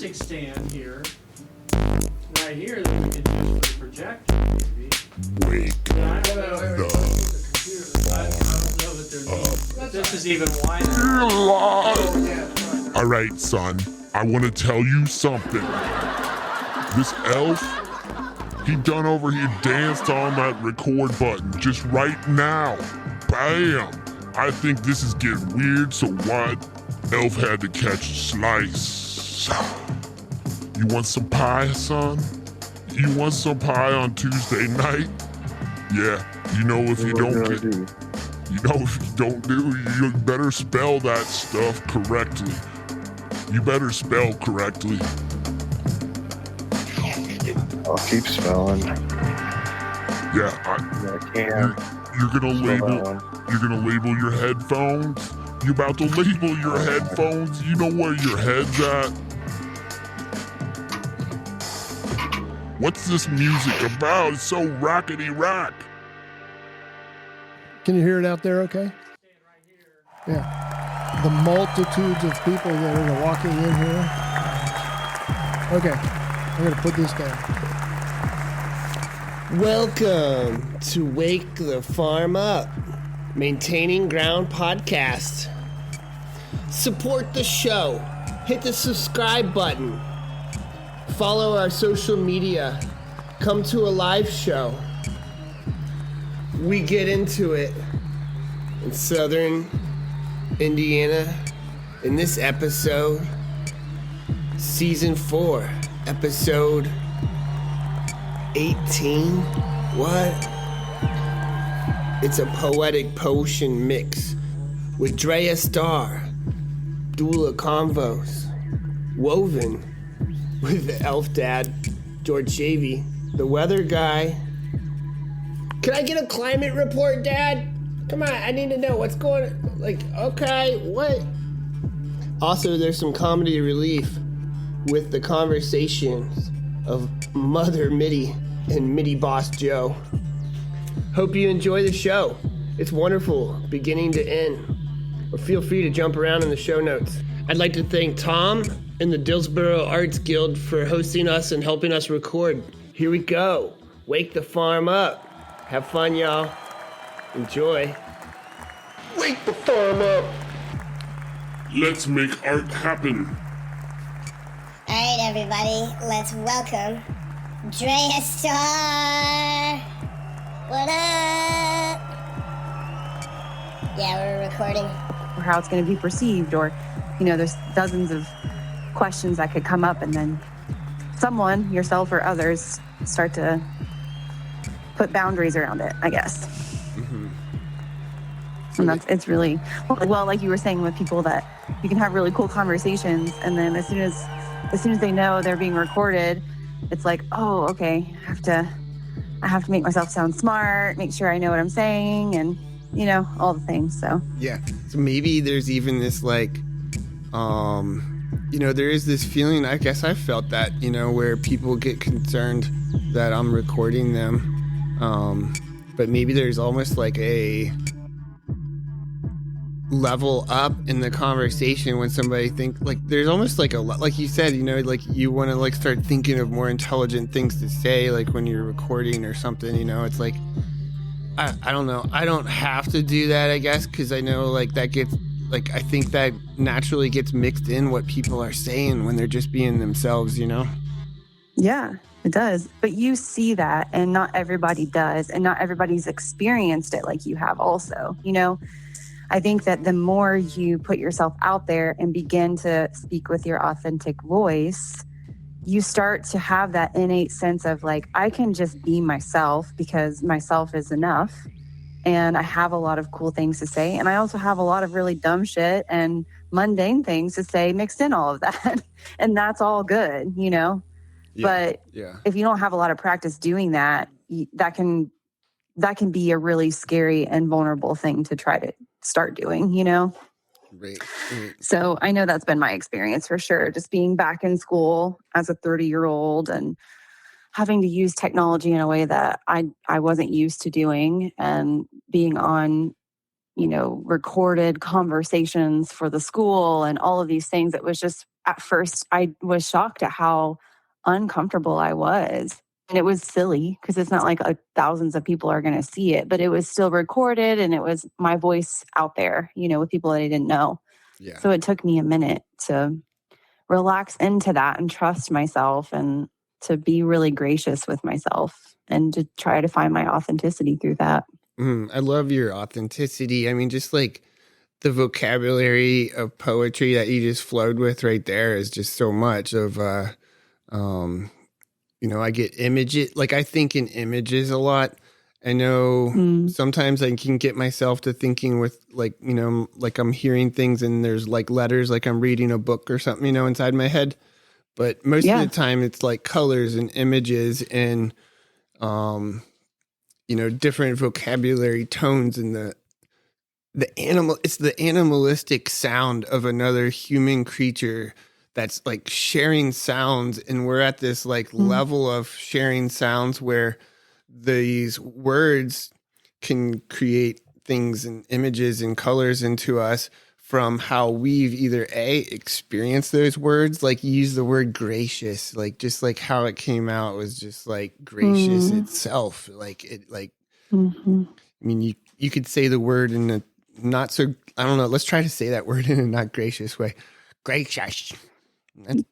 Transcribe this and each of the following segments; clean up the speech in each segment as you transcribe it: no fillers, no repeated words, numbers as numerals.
music stand here, right here, that we could use for the projector, maybe. Wake But I don't know that there's this is even wider. All right, son, I want to tell you something. This elf, he done over here danced on that record button just right now. Bam! I think this is getting weird, so what? Elf had to catch a slice. You want some pie, son? You want some pie on Tuesday night? Yeah, you know if you don't get... You know if you don't do, you better spell that stuff correctly. You better spell correctly. I'll keep spelling. Yeah, I can. You're gonna label your headphones? You about to label your headphones? You know where your head's at? What's this music about? It's so rockety rock. Can you hear it out there okay? Yeah. The multitudes of people that are walking in here. Okay, I'm going to put this down. Welcome to Wake the Farm Up, Maintaining Ground podcast. Support the show. Hit the subscribe button. Follow our social media. Come to a live show. We get into it in Southern Indiana in this episode, Season 4, Episode 18. What? It's a poetic potion mix with Drea Star, Doula Convos, woven with the elf dad, George Schewe, the weather guy. Can I get a climate report, Dad? Come on, I need to know what's going on. Like, okay, what? Also, there's some comedy relief with the conversations of Mother Midi and Midi Boss Joe. Hope you enjoy the show. It's wonderful, beginning to end. Or feel free to jump around in the show notes. I'd like to thank Tom and the Dillsboro Arts Guild for hosting us and helping us record. Here we go. Wake the farm up. Have fun, y'all. Enjoy. Wake the farm up. Let's make art happen. All right, everybody, let's welcome Drea Star. What up? Yeah, we're recording. Or how it's going to be perceived, or, there's dozens of questions that could come up, and then someone, yourself or others, start to put boundaries around it, I guess. Mm-hmm. And it's really, well, like you were saying, with people that you can have really cool conversations, and then as soon as they know they're being recorded, it's like, oh, okay, I have to make myself sound smart, make sure I know what I'm saying, and all the things. So so maybe there's even this there is this feeling, I guess I felt that, where people get concerned that I'm recording them. But maybe there's almost like a level up in the conversation when somebody there's almost like like you said, you want to start thinking of more intelligent things to say, like when you're recording or something, it's like, I don't know. I don't have to do that, I guess, because I know that gets I think that naturally gets mixed in what people are saying when they're just being themselves, Yeah, it does. But you see that, and not everybody does, and not everybody's experienced it like you have also. I think that the more you put yourself out there and begin to speak with your authentic voice, you start to have that innate sense of I can just be myself because myself is enough. And I have a lot of cool things to say. And I also have a lot of really dumb shit and mundane things to say mixed in all of that. And that's all good, Yeah. But if you don't have a lot of practice doing that, that can be a really scary and vulnerable thing to try to start doing, Right. So I know that's been my experience for sure. Just being back in school as a 30-year-old and having to use technology in a way that I wasn't used to doing, and being on, recorded conversations for the school and all of these things. It was just at first I was shocked at how uncomfortable I was. And it was silly because it's not like thousands of people are going to see it, but it was still recorded and it was my voice out there, with people that I didn't know. Yeah. So it took me a minute to relax into that and trust myself and to be really gracious with myself and to try to find my authenticity through that. I love your authenticity. I mean, just like the vocabulary of poetry that you just flowed with right there is just so much of, I get images, like I think in images a lot. I know sometimes I can get myself to thinking with like I'm hearing things and there's like letters, like I'm reading a book or something, inside my head. But most of the time it's like colors and images and, different vocabulary tones and it's the animalistic sound of another human creature that's like sharing sounds. And we're at this like level of sharing sounds where these words can create things and images and colors into us from how we've either experienced those words, like you use the word gracious, like just like how it came out was just like gracious itself. Like it, like, I mean, you could say the word in a not so, I don't know. Let's try to say that word in a not gracious way. Gracious. I mean,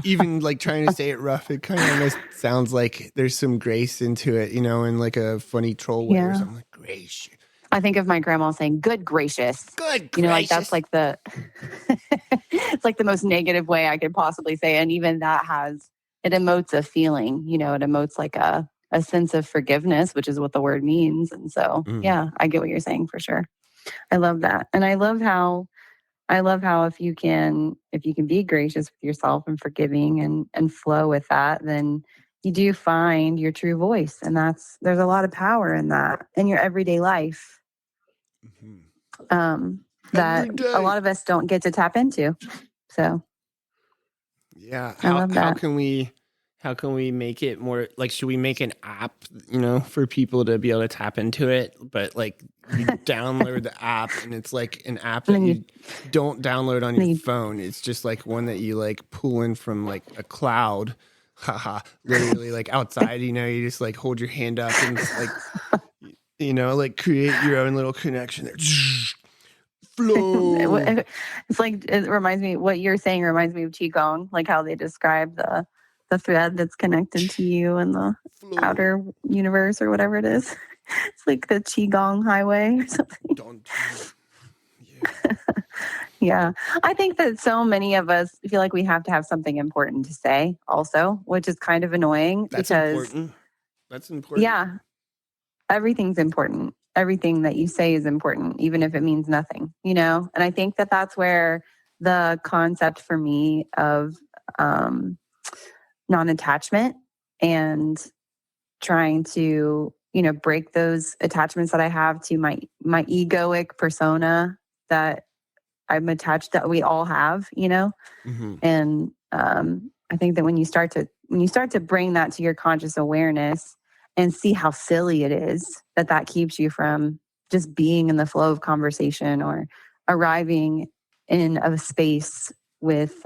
even trying to say it rough, it kind of almost sounds like there's some grace into it, in like a funny troll way or something. Like gracious. I think of my grandma saying "good gracious." Good gracious. Like that's like the it's like the most negative way I could possibly say, and even that it emotes a feeling. It emotes like a sense of forgiveness, which is what the word means. And so, I get what you're saying for sure. I love that, and I love how if you can be gracious with yourself and forgiving and flow with that, then you do find your true voice. And there's a lot of power in that in your everyday life. That a lot of us don't get to tap into. So yeah. I love that. How can we make it more like, should we make an app, for people to be able to tap into it? But like you download the app and it's like an app that you don't download on your phone. It's just like one that you like pull in from like a cloud. Haha, literally like outside, you just like hold your hand up and it's like, like create your own little connection there. Flow. It's like, it reminds me, what you're saying reminds me of Qigong, like how they describe the thread that's connected to you in the outer universe or whatever it is. It's like the Qigong highway or something. Don't. Yeah. I think that so many of us feel like we have to have something important to say also, which is kind of annoying. That's important. Yeah. Everything's important. Everything that you say is important, even if it means nothing, And I think that that's where the concept for me of non-attachment and trying to, break those attachments that I have to my egoic persona that I'm attached, that we all have, And I think that when you start to bring that to your conscious awareness and see how silly it is that keeps you from just being in the flow of conversation or arriving in a space with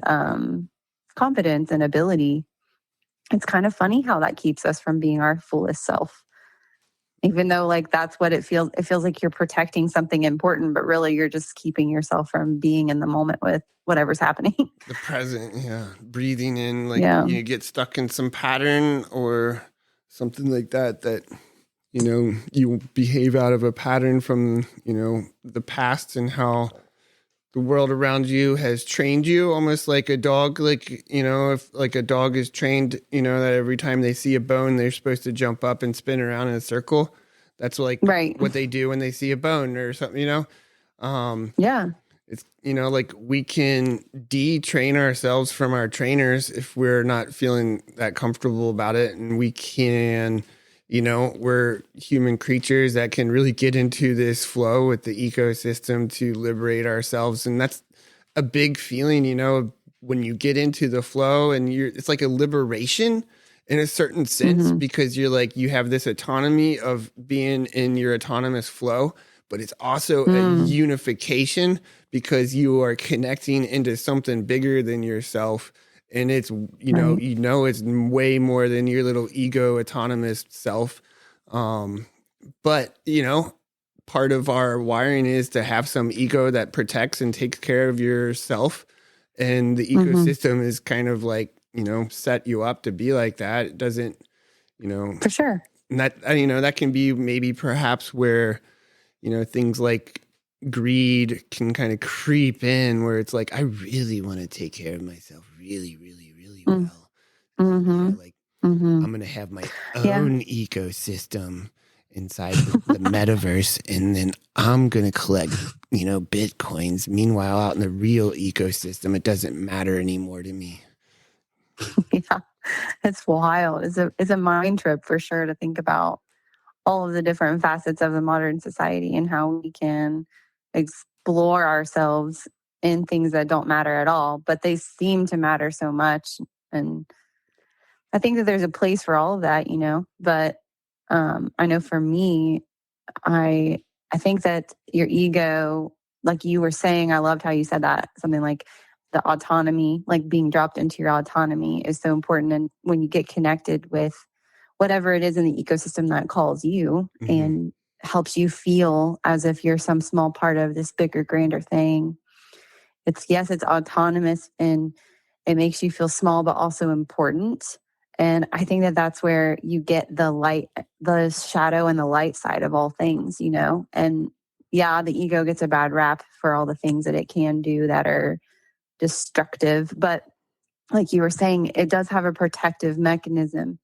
confidence and ability. It's kind of funny how that keeps us from being our fullest self. Even though like that's what it feels like you're protecting something important, but really you're just keeping yourself from being in the moment with whatever's happening. The present, breathing in, like you get stuck in some pattern or something like that, you behave out of a pattern from, the past and how the world around you has trained you, almost like a dog, like, if like a dog is trained, that every time they see a bone, they're supposed to jump up and spin around in a circle. That's like what they do when they see a bone or something, It's, like we can detrain ourselves from our trainers if we're not feeling that comfortable about it. And we can, we're human creatures that can really get into this flow with the ecosystem to liberate ourselves. And that's a big feeling, when you get into the flow and it's like a liberation in a certain sense, because you're like, you have this autonomy of being in your autonomous flow, but it's also a unification because you are connecting into something bigger than yourself. And it's, it's way more than your little ego autonomous self. But, part of our wiring is to have some ego that protects and takes care of yourself. And the ecosystem is kind of like, set you up to be like that. It doesn't, For sure. and that, that can be maybe perhaps where, things like greed can kind of creep in where it's like, I really want to take care of myself really, really, really well. I'm going to have my own ecosystem inside the metaverse, and then I'm going to collect, Bitcoins. Meanwhile, out in the real ecosystem, it doesn't matter anymore to me. Yeah, it's wild. It's a mind trip for sure to think about all of the different facets of the modern society and how we can explore ourselves in things that don't matter at all, but they seem to matter so much. And I think that there's a place for all of that, but I know for me, I think that your ego, like you were saying, I loved how you said that, something like the autonomy, like being dropped into your autonomy is so important. And when you get connected with whatever it is in the ecosystem that calls you and helps you feel as if you're some small part of this bigger, grander thing, it's autonomous and it makes you feel small, but also important. And I think that that's where you get the light, the shadow and the light side of all things, And yeah, the ego gets a bad rap for all the things that it can do that are destructive. But like you were saying, it does have a protective mechanism.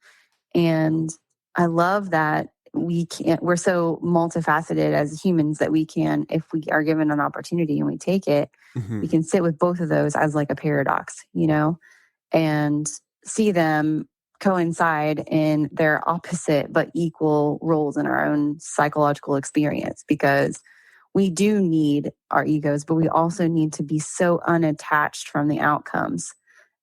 And I love that we're so multifaceted as humans that we can, if we are given an opportunity and we take it, we can sit with both of those as like a paradox, and see them coincide in their opposite but equal roles in our own psychological experience, because we do need our egos, but we also need to be so unattached from the outcomes.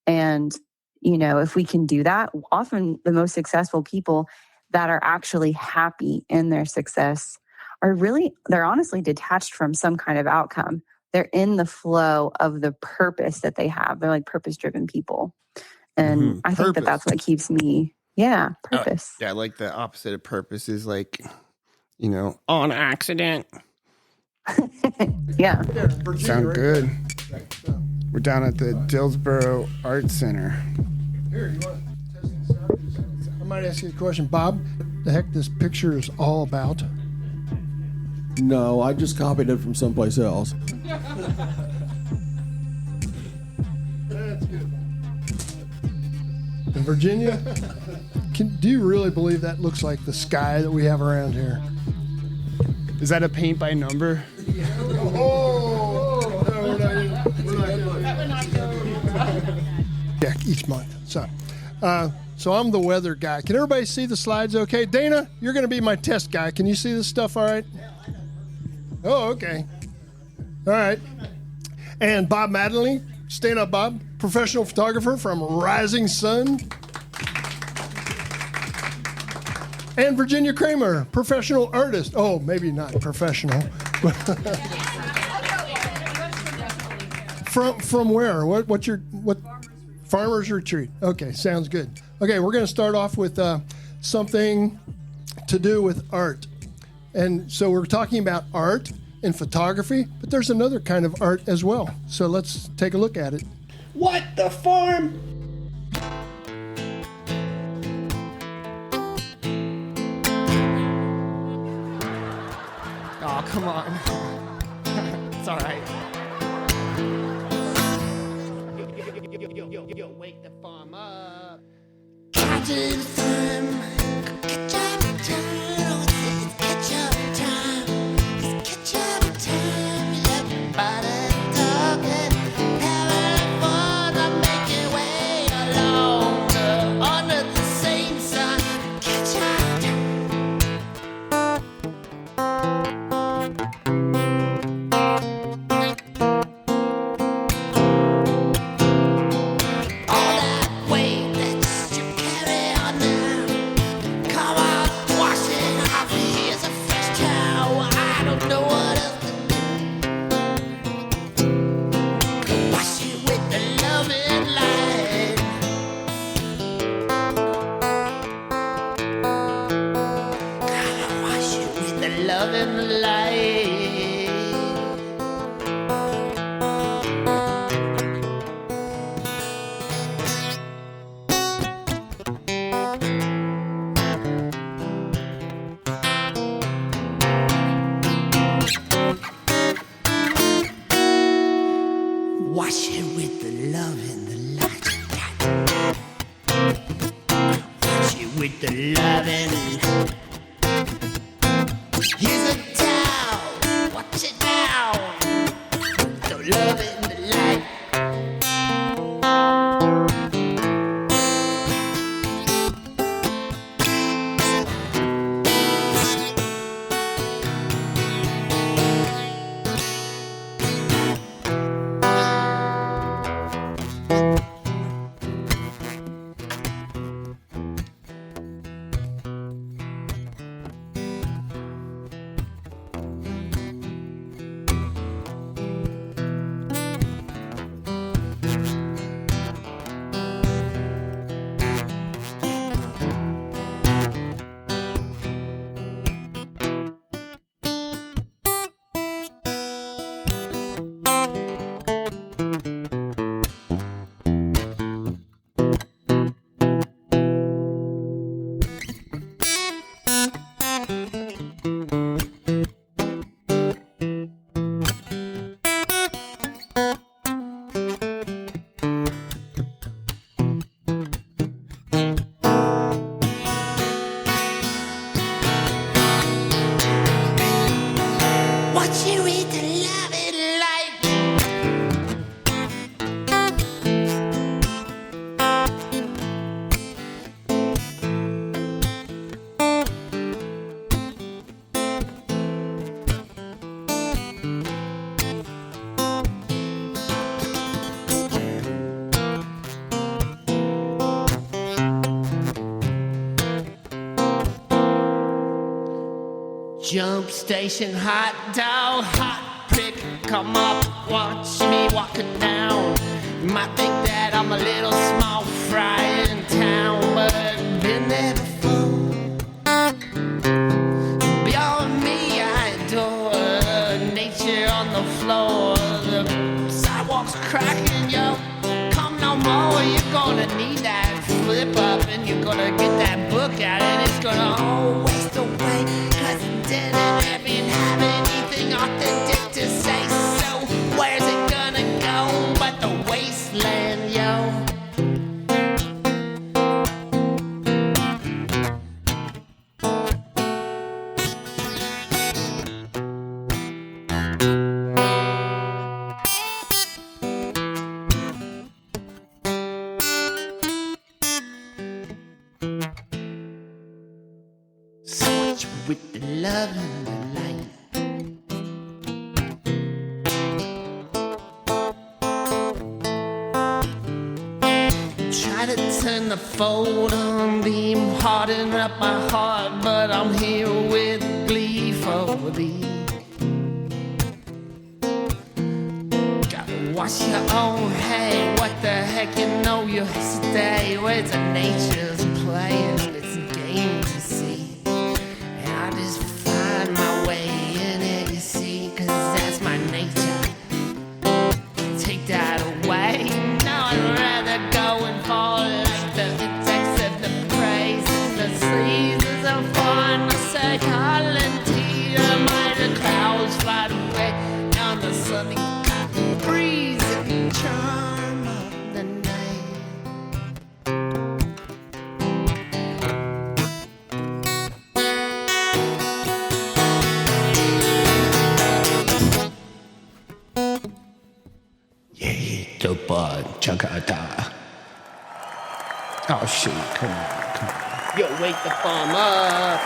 And, if we can do that, often the most successful people that are actually happy in their success they're honestly detached from some kind of outcome. They're in the flow of the purpose that they have. They're like purpose-driven people. And I think that that's what keeps me, purpose. Yeah, like the opposite of purpose is like, on accident. Yeah. Sound good. We're down at the Dillsboro Art Center. Here, you want to test this out? I might ask you a question. Bob, the heck this picture is all about? No, I just copied it from someplace else. That's good. And Virginia, do you really believe that looks like the sky that we have around here? Is that a paint by number? Oh, no, we're not yeah, each month. So I'm the weather guy. Can everybody see the slides okay? Dana, you're going to be my test guy. Can you see this stuff all right? Oh, okay. All right. And Bob Mattingly, stand up, Bob, professional photographer from Rising Sun. And Virginia Kramer, professional artist. Oh, maybe not professional. From where? What Farmers Retreat. Okay, sounds good. Okay, we're going to start off with something to do with art. And so we're talking about art and photography, but there's another kind of art as well. So let's take a look at it. What the farm? Oh, come on. It's all right. Yo, wake the farm up. Catch farm. Catch time. It's catch up time. Everybody talking. Having fun. I'm making way along under the same sun. Catch up all that weight that you carry on the light. Wash it with the love and the light you got. Wash it with the love and here's a towel. Watch it now. The love and the light. Watch it with the love and light. Jump station, hot dog, hot prick, come up, watch me walking down. You might think that I'm a little small fry in town, but been there before. Beyond me, I adore nature on the floor. The sidewalks cracking, yo. Come no more, you're gonna need that flip up, and you're gonna get that book out, and it's gonna all waste away. Cause it didn't even have anything authentic to say. So where's it gonna go but the wasteland, yo? Switch with the love and the light. Try to turn the photon beam, harden up my heart, but I'm here with glee for thee. Gotta wash your own hay. What the heck, you know you stay where the nature's playing its game to see. And I just find my way in it, you see, cause that's my nature. Take that away. Now I'd rather go and fall like the insects and the praise and the sleezes of fun. I say, Colin, might the clouds fly away down the sunny breeze and charm of the night. Yeah, dopa chakata. Oh shoot, come on. Yo, wake the bomb up.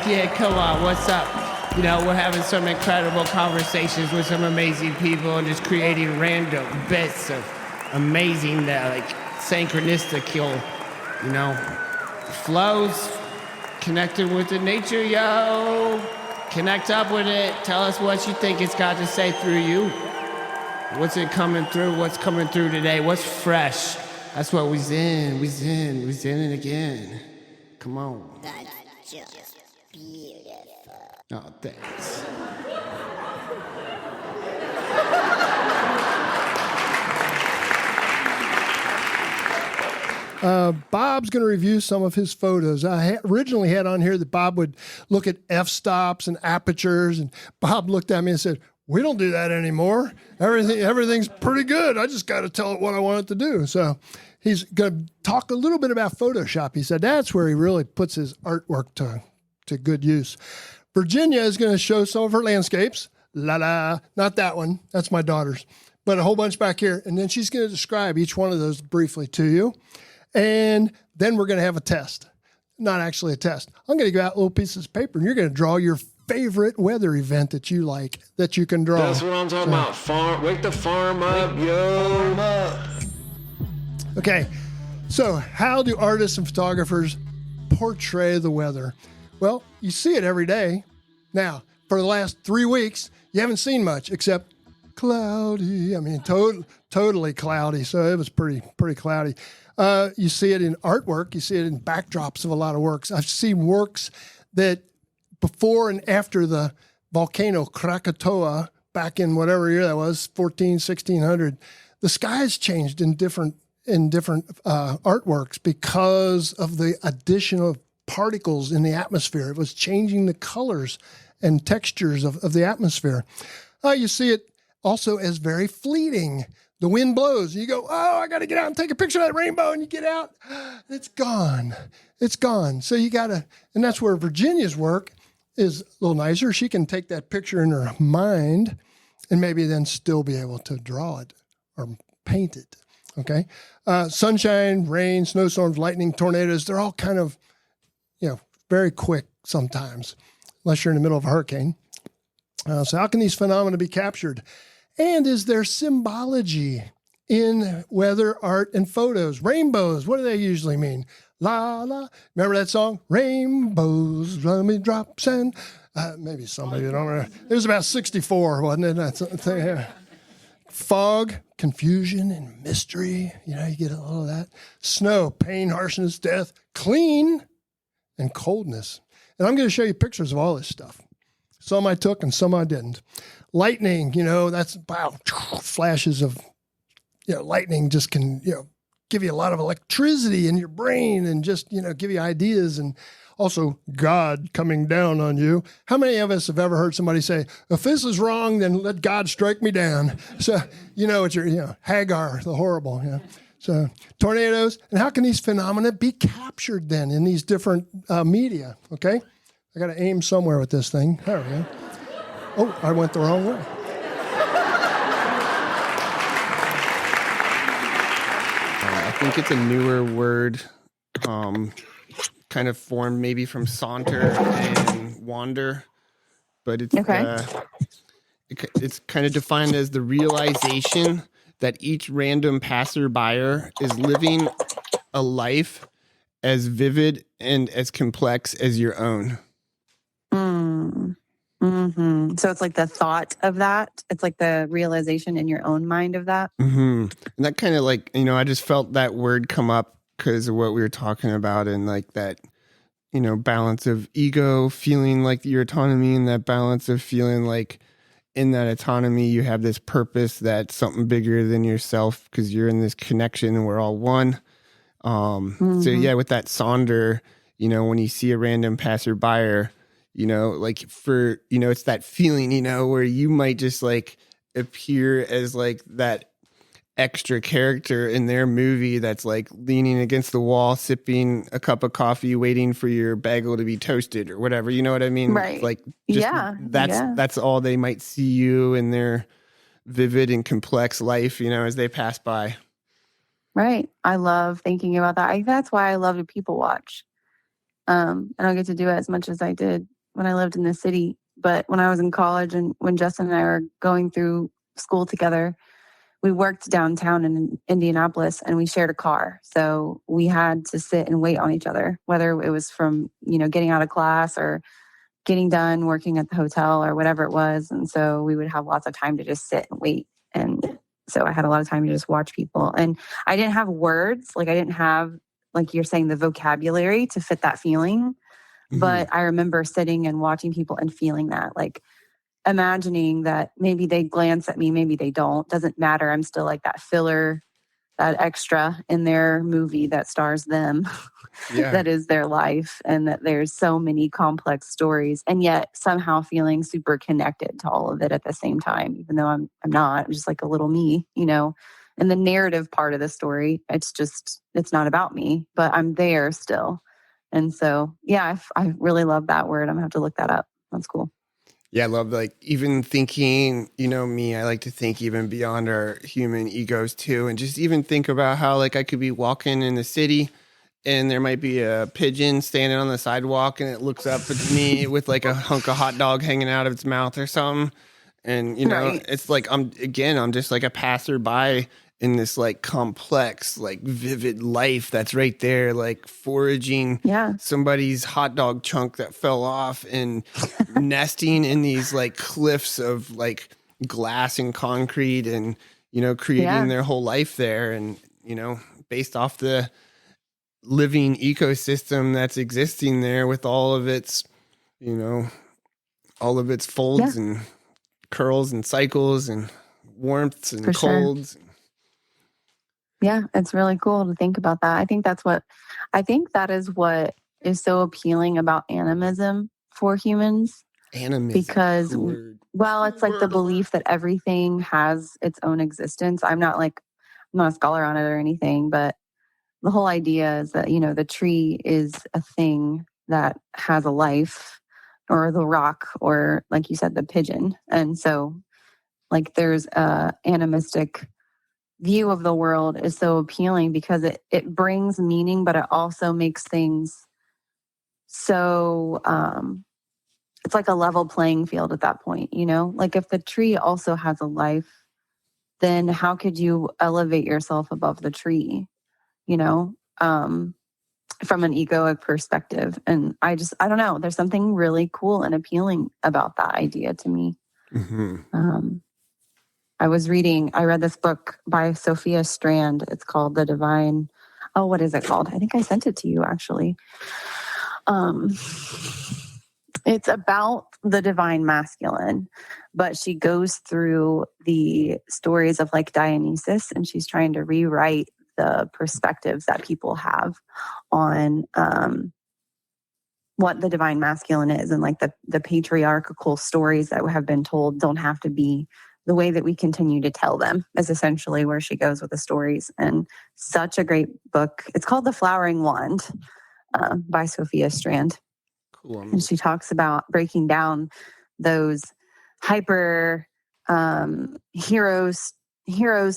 Yeah, come on, what's up? You know, we're having some incredible conversations with some amazing people and just creating random bits of amazing, like, synchronistical, you know, flows, connecting with the nature, yo. Connect up with it. Tell us what you think it's got to say through you. What's it coming through? What's coming through today? What's fresh? That's what we's in. We's in it again. Come on. That's just beautiful. Oh, thanks. Bob's going to review some of his photos. I originally had on here that Bob would look at f-stops and apertures, and Bob looked at me and said, "We don't do that anymore. Everything's pretty good. I just got to tell it what I want it to do." So he's going to talk a little bit about Photoshop. He said that's where he really puts his artwork to good use. Virginia is going to show some of her landscapes. Not that one. That's my daughter's, but a whole bunch back here. And then she's going to describe each one of those briefly to you. And then we're going to have a test. Not actually a test. I'm going to give out little pieces of paper, and you're going to draw your favorite weather event that you like, that you can draw. That's what I'm talking about. Wake the farm up, yo. Okay, so how do artists and photographers portray the weather? Well, you see it every day. Now, for the last 3 weeks, you haven't seen much except cloudy. I mean, totally cloudy. So it was pretty cloudy. You see it in artwork. You see it in backdrops of a lot of works. I've seen works that before and after the volcano Krakatoa back in whatever year that was, 1600, the skies changed in different artworks because of the additional particles in the atmosphere. It was changing the colors and textures of the atmosphere. You see it also as very fleeting. The wind blows. You go, oh, I got to get out and take a picture of that rainbow. And you get out, it's gone. It's gone. So you got to, and that's where Virginia's work is a little nicer. She can take that picture in her mind and maybe then still be able to draw it or paint it. Okay. Sunshine, rain, snowstorms, lightning, tornadoes, they're all kind of, very quick sometimes, unless you're in the middle of a hurricane. So how can these phenomena be captured? And is there symbology in weather, art, and photos? Rainbows, what do they usually mean? La, la. Remember that song? Rainbows, raindrops, and maybe somebody don't remember. It was about 64, wasn't it? That's fog, confusion, and mystery. You get a little of that. Snow, pain, harshness, death. Clean, and coldness. And I'm going to show you pictures of all this stuff. Some I took and some I didn't. Lightning, that's wow, flashes of, lightning just can, give you a lot of electricity in your brain and just, give you ideas, and also God coming down on you. How many of us have ever heard somebody say, if this is wrong, then let God strike me down? So, it's your, Hagar, the horrible, So tornadoes, and how can these phenomena be captured then in these different media? Okay, I got to aim somewhere with this thing. There we go. Oh, I went the wrong way. I think it's a newer word, kind of formed maybe from saunter and wander, but it's it's kind of defined as the realization that each random passerby is living a life as vivid and as complex as your own. Mm-hmm. So it's like the thought of that. It's like the realization in your own mind of that. Mm-hmm. And that kind of I just felt that word come up because of what we were talking about, and like that, balance of ego, feeling like your autonomy, and that balance of feeling like in that autonomy, you have this purpose that's something bigger than yourself because you're in this connection and we're all one. So yeah, with that sonder, when you see a random passerby, it's that feeling, where you might just appear as that extra character in their movie that's leaning against the wall, sipping a cup of coffee, waiting for your bagel to be toasted or whatever. You know what I mean? Right. That's all they might see you in their vivid and complex life, as they pass by. Right. I love thinking about that. That's why I love to people watch. I don't get to do it as much as I did when I lived in the city. But when I was in college and when Justin and I were going through school together, we worked downtown in Indianapolis and we shared a car. So we had to sit and wait on each other, whether it was from, getting out of class or getting done working at the hotel or whatever it was. And so we would have lots of time to just sit and wait. And so I had a lot of time to just watch people. And I didn't have words. Like I didn't have, like you're saying, the vocabulary to fit that feeling. But I remember sitting and watching people and feeling that, like imagining that maybe they glance at me, maybe they don't. Doesn't matter. I'm still like that filler, that extra in their movie that stars them. That is their life, and that there's so many complex stories, and yet somehow feeling super connected to all of it at the same time, even though I'm not. I'm just like a little me, you know. And the narrative part of the story, it's not about me, but I'm there still. And so, yeah, I really love that word. I'm gonna have to look that up. That's cool. Yeah, I love like even thinking, you know, me, I like to think even beyond our human egos too. And just even think about how like I could be walking in the city and there might be a pigeon standing on the sidewalk and it looks up at me with like a hunk of hot dog hanging out of its mouth or something. And, you know, it's like I'm just like a passerby in this like complex, like vivid life that's right there, like foraging somebody's hot dog chunk that fell off and nesting in these like cliffs of like glass and concrete and, you know, creating their whole life there. And, you know, based off the living ecosystem that's existing there with all of its, you know, all of its folds and curls and cycles and warmths and colds. Yeah, it's really cool to think about that. I think that is what is so appealing about animism for humans. Animism. Because, well, it's like the belief that everything has its own existence. I'm not a scholar on it or anything, but the whole idea is that, you know, the tree is a thing that has a life, or the rock, or like you said, the pigeon. And so like there's a animistic view of the world is so appealing because it brings meaning, but it also makes things so it's like a level playing field at that point, you know? Like if the tree also has a life, then how could you elevate yourself above the tree, you know, from an egoic perspective? And I don't know, there's something really cool and appealing about that idea to me. I read this book by Sophia Strand. It's called what is it called? I think I sent it to you actually. It's about the divine masculine, but she goes through the stories of like Dionysus, and she's trying to rewrite the perspectives that people have on what the divine masculine is, and like the patriarchal stories that have been told don't have to be the way that we continue to tell them, is essentially where she goes with the stories. And such a great book. It's called The Flowering Wand by Sophia Strand. Cool. And she talks about breaking down those hyper heroes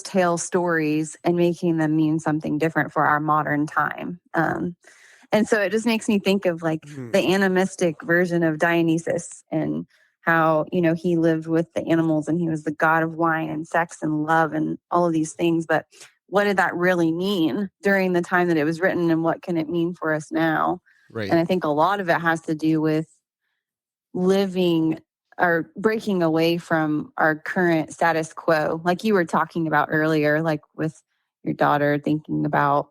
tale stories and making them mean something different for our modern time. And so it just makes me think of like the animistic version of Dionysus, and how, you know, he lived with the animals and he was the god of wine and sex and love and all of these things. But what did that really mean during the time that it was written, and what can it mean for us now? Right. And I think a lot of it has to do with living or breaking away from our current status quo. Like you were talking about earlier, like with your daughter, thinking about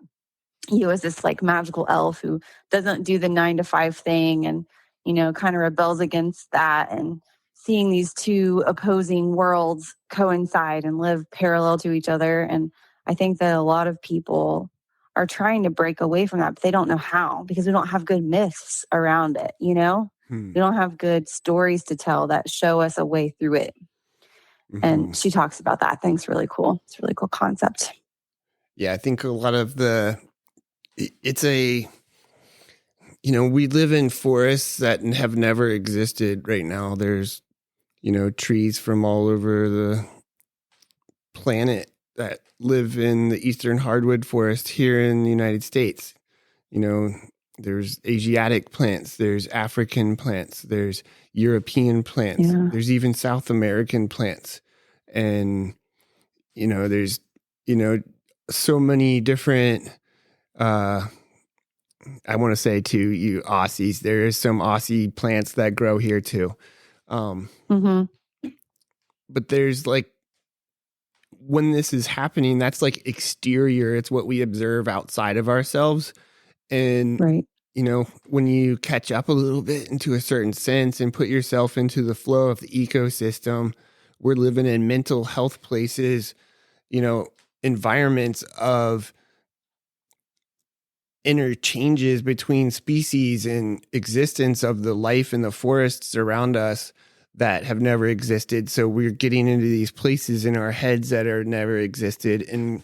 you as this like magical elf who doesn't do the 9-to-5 thing, and, you know, kind of rebels against that, and seeing these two opposing worlds coincide and live parallel to each other. And I think that a lot of people are trying to break away from that, but they don't know how, because we don't have good myths around it, you know? We don't have good stories to tell that show us a way through it. And she talks about that. I think it's really cool. It's a really cool concept. Yeah, I think a lot of it's a, you know, we live in forests that have never existed right now. There's, you know, trees from all over the planet that live in the eastern hardwood forest here in the United States. You know, there's Asiatic plants, there's African plants, there's European plants, there's even South American plants. And, you know, there's, you know, so many different I want to say to you Aussies, there is some Aussie plants that grow here too. Mm-hmm. But there's like, when this is happening, that's like exterior. It's what we observe outside of ourselves. And, Right. you know, when you catch up a little bit into a certain sense and put yourself into the flow of the ecosystem, we're living in mental health places, you know, environments of interchanges between species and existence of the life in the forests around us that have never existed. So we're getting into these places in our heads that are never existed. And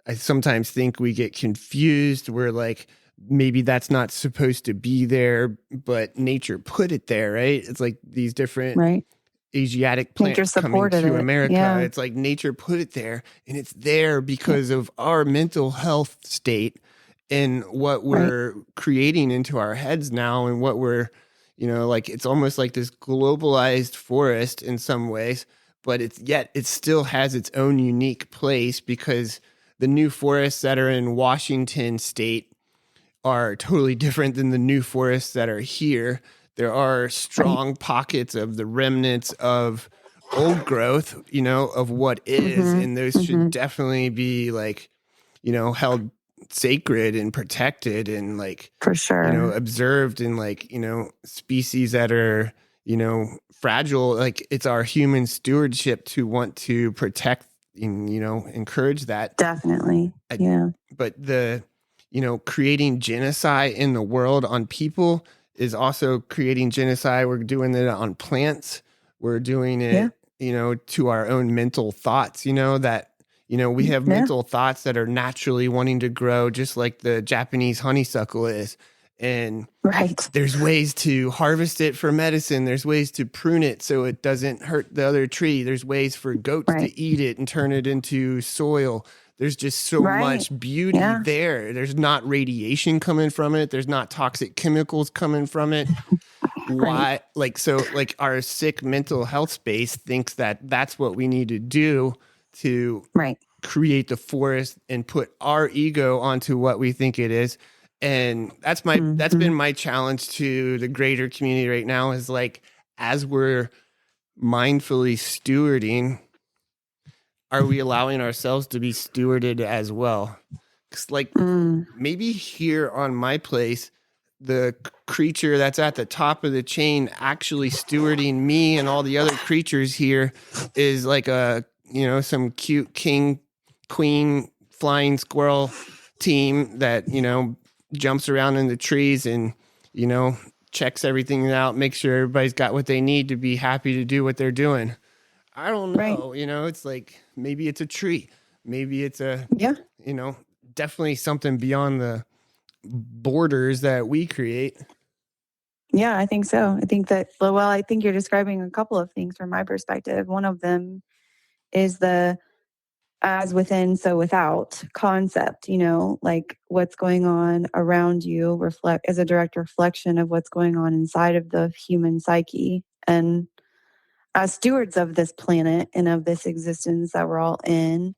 I sometimes think we get confused. We're like, maybe that's not supposed to be there, but nature put it there, right? It's like these different Right. Asiatic plants Nature coming supported to it. America. Yeah. It's like nature put it there, and it's there because of our mental health state and what we're creating into our heads now, and what we're, you know, like it's almost like this globalized forest in some ways, but it still has its own unique place because the new forests that are in Washington state are totally different than the new forests that are here. There are strong pockets of the remnants of old growth, you know, of what is, and those should definitely be like, you know, held sacred and protected and like, For sure. you know, observed, and like, you know, species that are, you know, fragile. Like it's our human stewardship to want to protect and, you know, encourage that. Definitely. Yeah. But the, you know, creating genocide in the world on people is also creating genocide. We're doing it on plants. We're doing it, you know, to our own mental thoughts, you know, that, you know, we have mental thoughts that are naturally wanting to grow just like the Japanese honeysuckle is. And there's ways to harvest it for medicine. There's ways to prune it so it doesn't hurt the other tree. There's ways for goats to eat it and turn it into soil. There's just so much beauty there. There's not radiation coming from it. There's not toxic chemicals coming from it. Why? Like, so like our sick mental health space thinks that that's what we need to do to create the forest and put our ego onto what we think it is. And that's been my challenge to the greater community right now, is like, as we're mindfully stewarding, are we allowing ourselves to be stewarded as well? Because like maybe here on my place, the creature that's at the top of the chain actually stewarding me and all the other creatures here is like a, you know, some cute king, queen, flying squirrel team that, you know, jumps around in the trees and, you know, checks everything out, makes sure everybody's got what they need to be happy to do what they're doing. I don't know, you know, it's like, maybe it's a tree. Maybe it's a, you know, definitely something beyond the borders that we create. Yeah, I think so. I think that, well, I think you're describing a couple of things from my perspective. One of them is the as within, so without concept, you know, like what's going on around you reflect as a direct reflection of what's going on inside of the human psyche. And as stewards of this planet and of this existence that we're all in,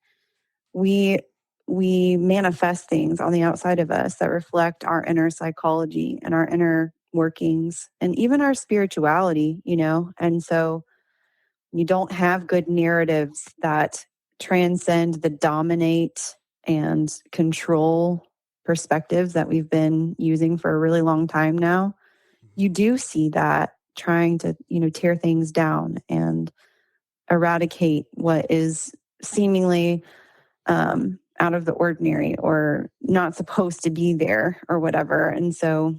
we manifest things on the outside of us that reflect our inner psychology and our inner workings and even our spirituality, you know. And so you don't have good narratives that transcend the dominate and control perspectives that we've been using for a really long time now. You do see that trying to, you know, tear things down and eradicate what is seemingly out of the ordinary or not supposed to be there or whatever. And so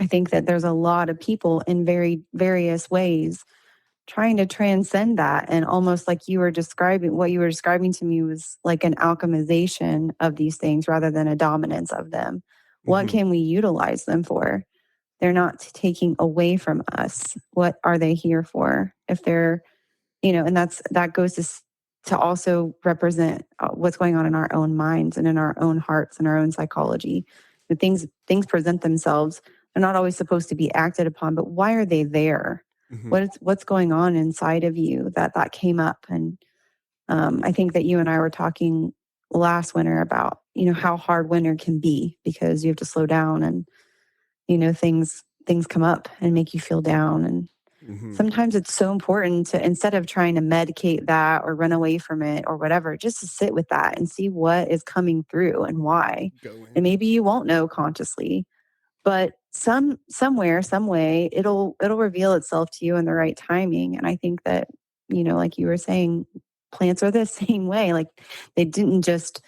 I think that there's a lot of people in very various ways trying to transcend that. And almost like you were describing, what you were describing to me was like an alchemization of these things rather than a dominance of them. What can we utilize them for? They're not taking away from us. What are they here for? If they're, you know, and that goes to also represent what's going on in our own minds and in our own hearts and our own psychology. The things present themselves. They're not always supposed to be acted upon, but why are they there? What's going on inside of you that came up? And I think that you and I were talking last winter about, how hard winter can be, because you have to slow down and, things come up and make you feel down. And sometimes it's so important to, instead of trying to medicate that or run away from it or whatever, just to sit with that and see what is coming through and why. And maybe you won't know consciously, but somewhere, some way, it'll reveal itself to you in the right timing. And I think that, like you were saying, plants are the same way. Like, they didn't just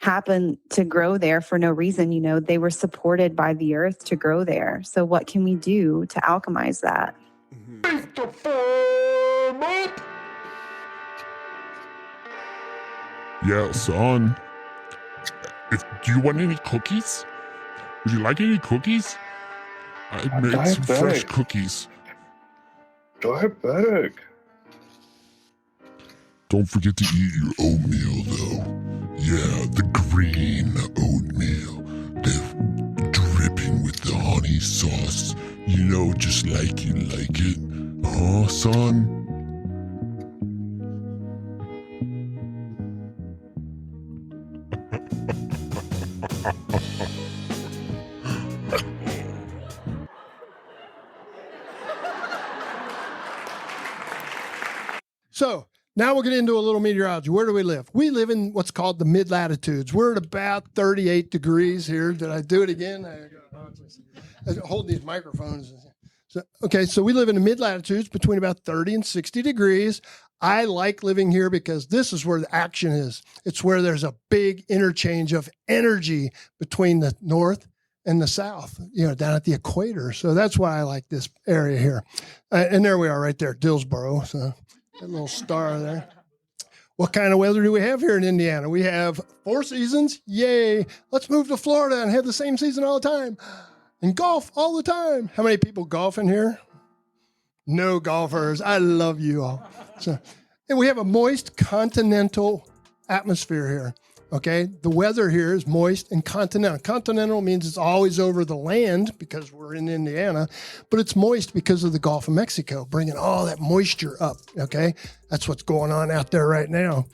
happen to grow there for no reason. They were supported by the earth to grow there. So what can we do to alchemize that? Yeah, son. Do you want any cookies? Would you like any cookies? I I'm made some fresh diabetic. cookies. Diabetic. Don't forget to eat your oatmeal, though. Yeah, the green oatmeal. They're dripping with the honey sauce. Just like you like it. Huh, son? So now we'll get into a little meteorology. Where do we live? We live in what's called the mid-latitudes. We're at about 38 degrees here. Did I do it again? I hold these microphones. So we live in the mid-latitudes between about 30 and 60 degrees. I like living here because this is where the action is. It's where there's a big interchange of energy between the north and the south, down at the equator. So that's why I like this area here. And there we are right there, Dillsboro. So that little star there. What kind of weather do we have here in Indiana? We have 4 seasons. Yay. Let's move to Florida and have the same season all the time. And golf all the time. How many people golf in here? No golfers. I love you all. And we have a moist continental atmosphere here. Okay. The weather here is moist and continental. Continental means it's always over the land because we're in Indiana, but it's moist because of the Gulf of Mexico, bringing all that moisture up. Okay. That's what's going on out there right now.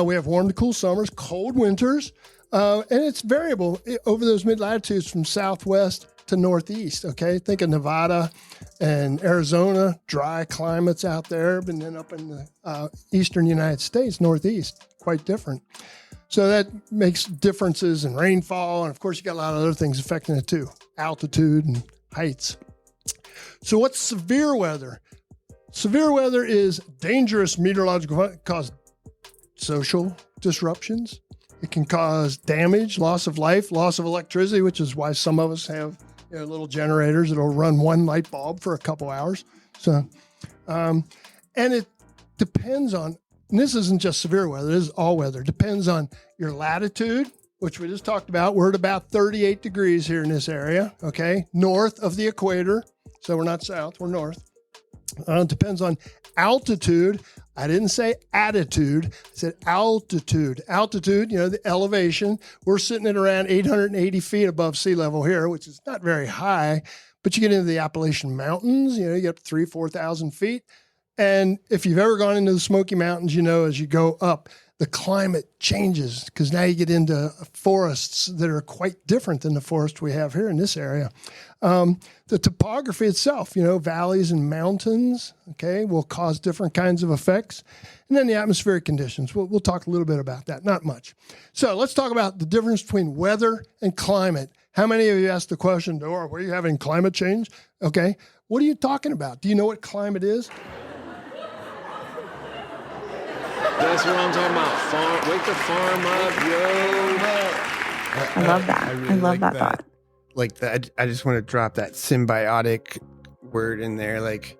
We have warm to cool summers, cold winters, and it's variable over those mid latitudes from southwest to northeast. Okay. Think of Nevada and Arizona, dry climates out there, and then up in the eastern United States, northeast, quite different. So that makes differences in rainfall. And of course, you got a lot of other things affecting it too. Altitude and heights. So what's severe weather? Severe weather is dangerous meteorological, cause social disruptions. It can cause damage, loss of life, loss of electricity, which is why some of us have little generators that'll run one light bulb for a couple hours. So, and it depends on, and this isn't just severe weather, this is all weather. Depends on your latitude, which we just talked about. We're at about 38 degrees here in this area, okay? North of the equator. So we're not south, we're north. Depends on altitude. I didn't say attitude, I said altitude. Altitude, the elevation. We're sitting at around 880 feet above sea level here, which is not very high, but you get into the Appalachian Mountains, you get up to 3,000, 4,000 feet. And if you've ever gone into the Smoky Mountains, as you go up, the climate changes because now you get into forests that are quite different than the forest we have here in this area. The topography itself, valleys and mountains, okay, will cause different kinds of effects. And then the atmospheric conditions. We'll talk a little bit about that, not much. So let's talk about the difference between weather and climate. How many of you asked the question, Dora, were you having climate change? Okay, what are you talking about? Do you know what climate is? That's what I'm talking about. Wake the farm up, yo. I love that. really I love like that thought. Like that, I just want to drop that symbiotic word in there. Like,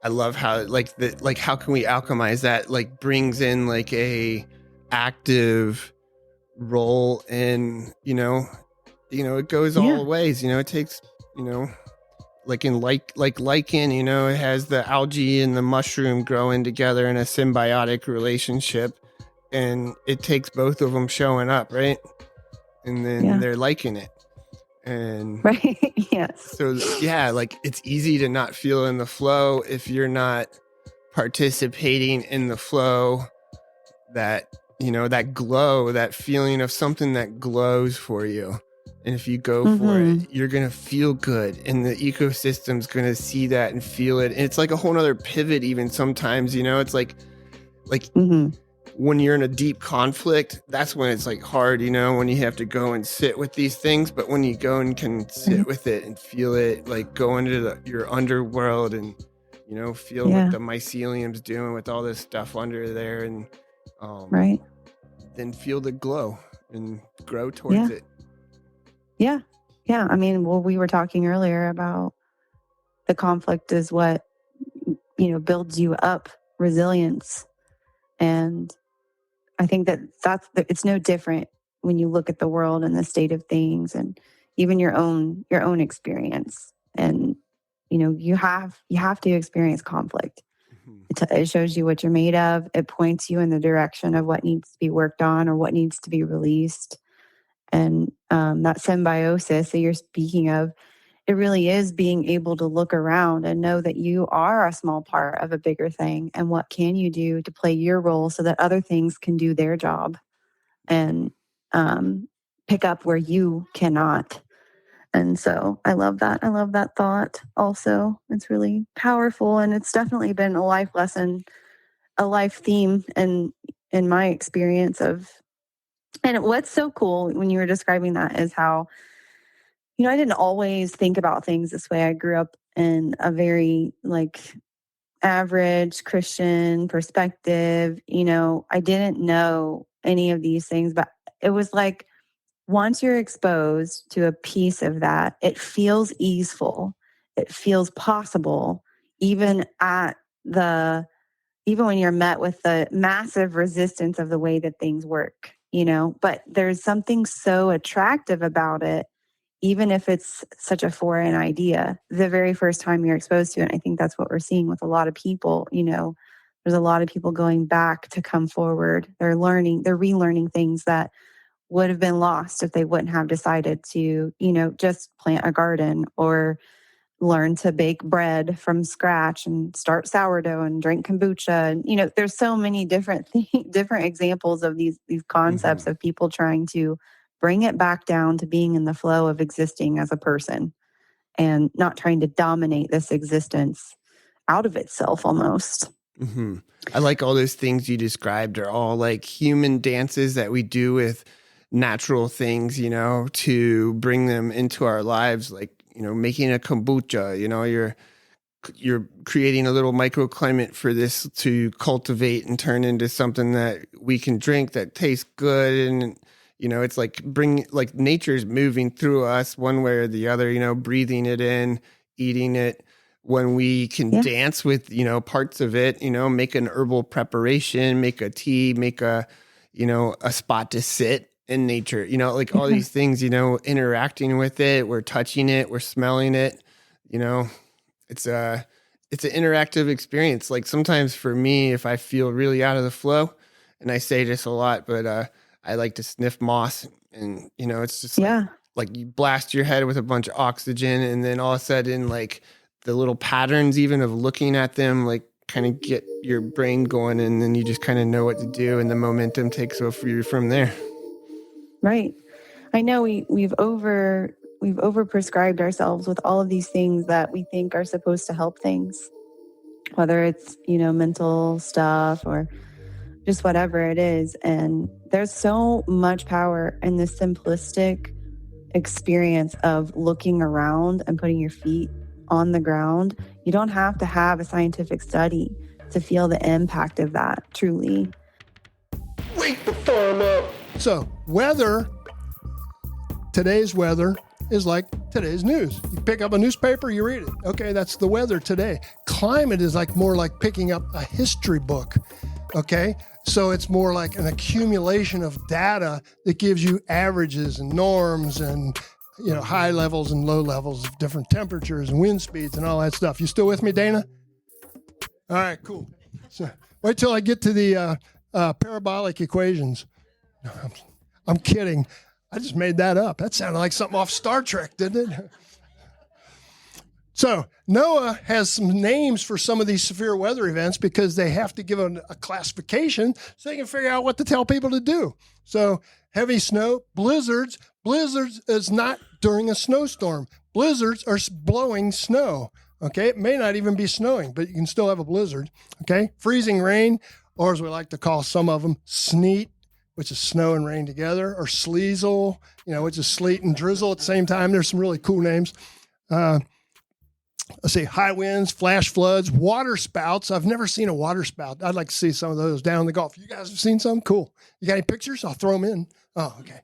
I love how how can we alchemize that? Like, brings in like a active role in it goes all ways. It takes like lichen, it has the algae and the mushroom growing together in a symbiotic relationship, and it takes both of them showing up, right? And then they're liking it. And right. Yes. So it's easy to not feel in the flow if you're not participating in the flow that that glow, that feeling of something that glows for you. And if you go for it, you're going to feel good. And the ecosystem's going to see that and feel it. And it's like a whole nother pivot even sometimes, it's like when you're in a deep conflict, that's when it's like hard, when you have to go and sit with these things. But when you go and can sit with it and feel it, like go into your underworld and, feel what the mycelium's doing with all this stuff under there and then feel the glow and grow towards it. Yeah. Yeah. I mean, well, we were talking earlier about the conflict is what, builds you up resilience. And I think it's no different when you look at the world and the state of things and even your own experience. And, you have to experience conflict. It shows you what you're made of. It points you in the direction of what needs to be worked on or what needs to be released. And that symbiosis that you're speaking of, it really is being able to look around and know that you are a small part of a bigger thing. And what can you do to play your role so that other things can do their job and pick up where you cannot. And so I love that. I love that thought also. It's really powerful. And it's definitely been a life lesson, a life theme in my experience of. And what's so cool when you were describing that is how, I didn't always think about things this way. I grew up in a very average Christian perspective. I didn't know any of these things, but it was like once you're exposed to a piece of that, it feels easeful. It feels possible, even when you're met with the massive resistance of the way that things work. But there's something so attractive about it, even if it's such a foreign idea, the very first time you're exposed to it. And I think that's what we're seeing with a lot of people. There's a lot of people going back to come forward. They're relearning things that would have been lost if they wouldn't have decided to, just plant a garden or learn to bake bread from scratch and start sourdough and drink kombucha. And, there's so many different examples of these concepts of people trying to bring it back down to being in the flow of existing as a person and not trying to dominate this existence out of itself almost. I like all those things you described are all like human dances that we do with natural things, to bring them into our lives, like, making a kombucha, you're creating a little microclimate for this to cultivate and turn into something that we can drink that tastes good. And, it's like nature's moving through us one way or the other, breathing it in, eating it. When we can dance with, parts of it, make an herbal preparation, make a tea, make a spot to sit in nature, all these things, interacting with it, we're touching it, we're smelling it, it's an interactive experience. Like sometimes for me, if I feel really out of the flow, and I say this a lot, but I like to sniff moss and, it's just like you blast your head with a bunch of oxygen and then all of a sudden, like the little patterns even of looking at them, like kind of get your brain going and then you just kind of know what to do and the momentum takes over you from there. Right. I know we've overprescribed ourselves with all of these things that we think are supposed to help things, whether it's, mental stuff or just whatever it is. And there's so much power in the simplistic experience of looking around and putting your feet on the ground. You don't have to have a scientific study to feel the impact of that, truly. Wake the farm up. So today's weather is like today's news. You pick up a newspaper, you read it. Okay, that's the weather today. Climate is more like picking up a history book. Okay, so it's more like an accumulation of data that gives you averages and norms and high levels and low levels of different temperatures and wind speeds and all that stuff. You still with me, Dana? All right, cool. So wait till I get to the parabolic equations. I'm kidding. I just made that up. That sounded like something off Star Trek, didn't it? So NOAA has some names for some of these severe weather events because they have to give a classification so they can figure out what to tell people to do. So heavy snow, blizzards. Blizzards is not during a snowstorm. Blizzards are blowing snow. Okay, it may not even be snowing, but you can still have a blizzard. Okay, freezing rain, or as we like to call some of them, sleet, which is snow and rain together, or sleezel, which is sleet and drizzle at the same time. There's some really cool names. Let's see, high winds, flash floods, water spouts. I've never seen a water spout. I'd like to see some of those down in the Gulf. You guys have seen some? Cool. You got any pictures? I'll throw them in. Oh, okay.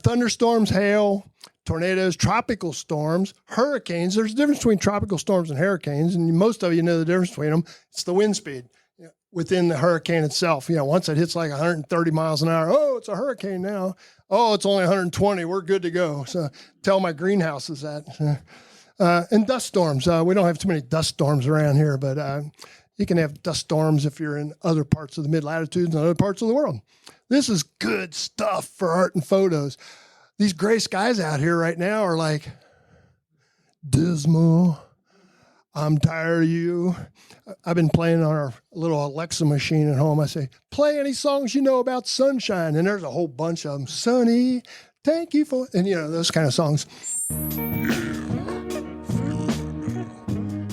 Thunderstorms, hail, tornadoes, tropical storms, hurricanes. There's a difference between tropical storms and hurricanes, and most of you know the difference between them. It's the wind speed within the hurricane itself. Once it hits like 130 miles an hour, oh, it's a hurricane now. Oh, it's only 120. We're good to go. So tell my greenhouses that. And dust storms. We don't have too many dust storms around here, but you can have dust storms if you're in other parts of the mid-latitudes and other parts of the world. This is good stuff for art and photos. These gray skies out here right now are like dismal. I'm tired of you. I've been playing on our little Alexa machine at home. I say, play any songs you know about sunshine. And there's a whole bunch of them. Sunny, thank you for, and those kind of songs.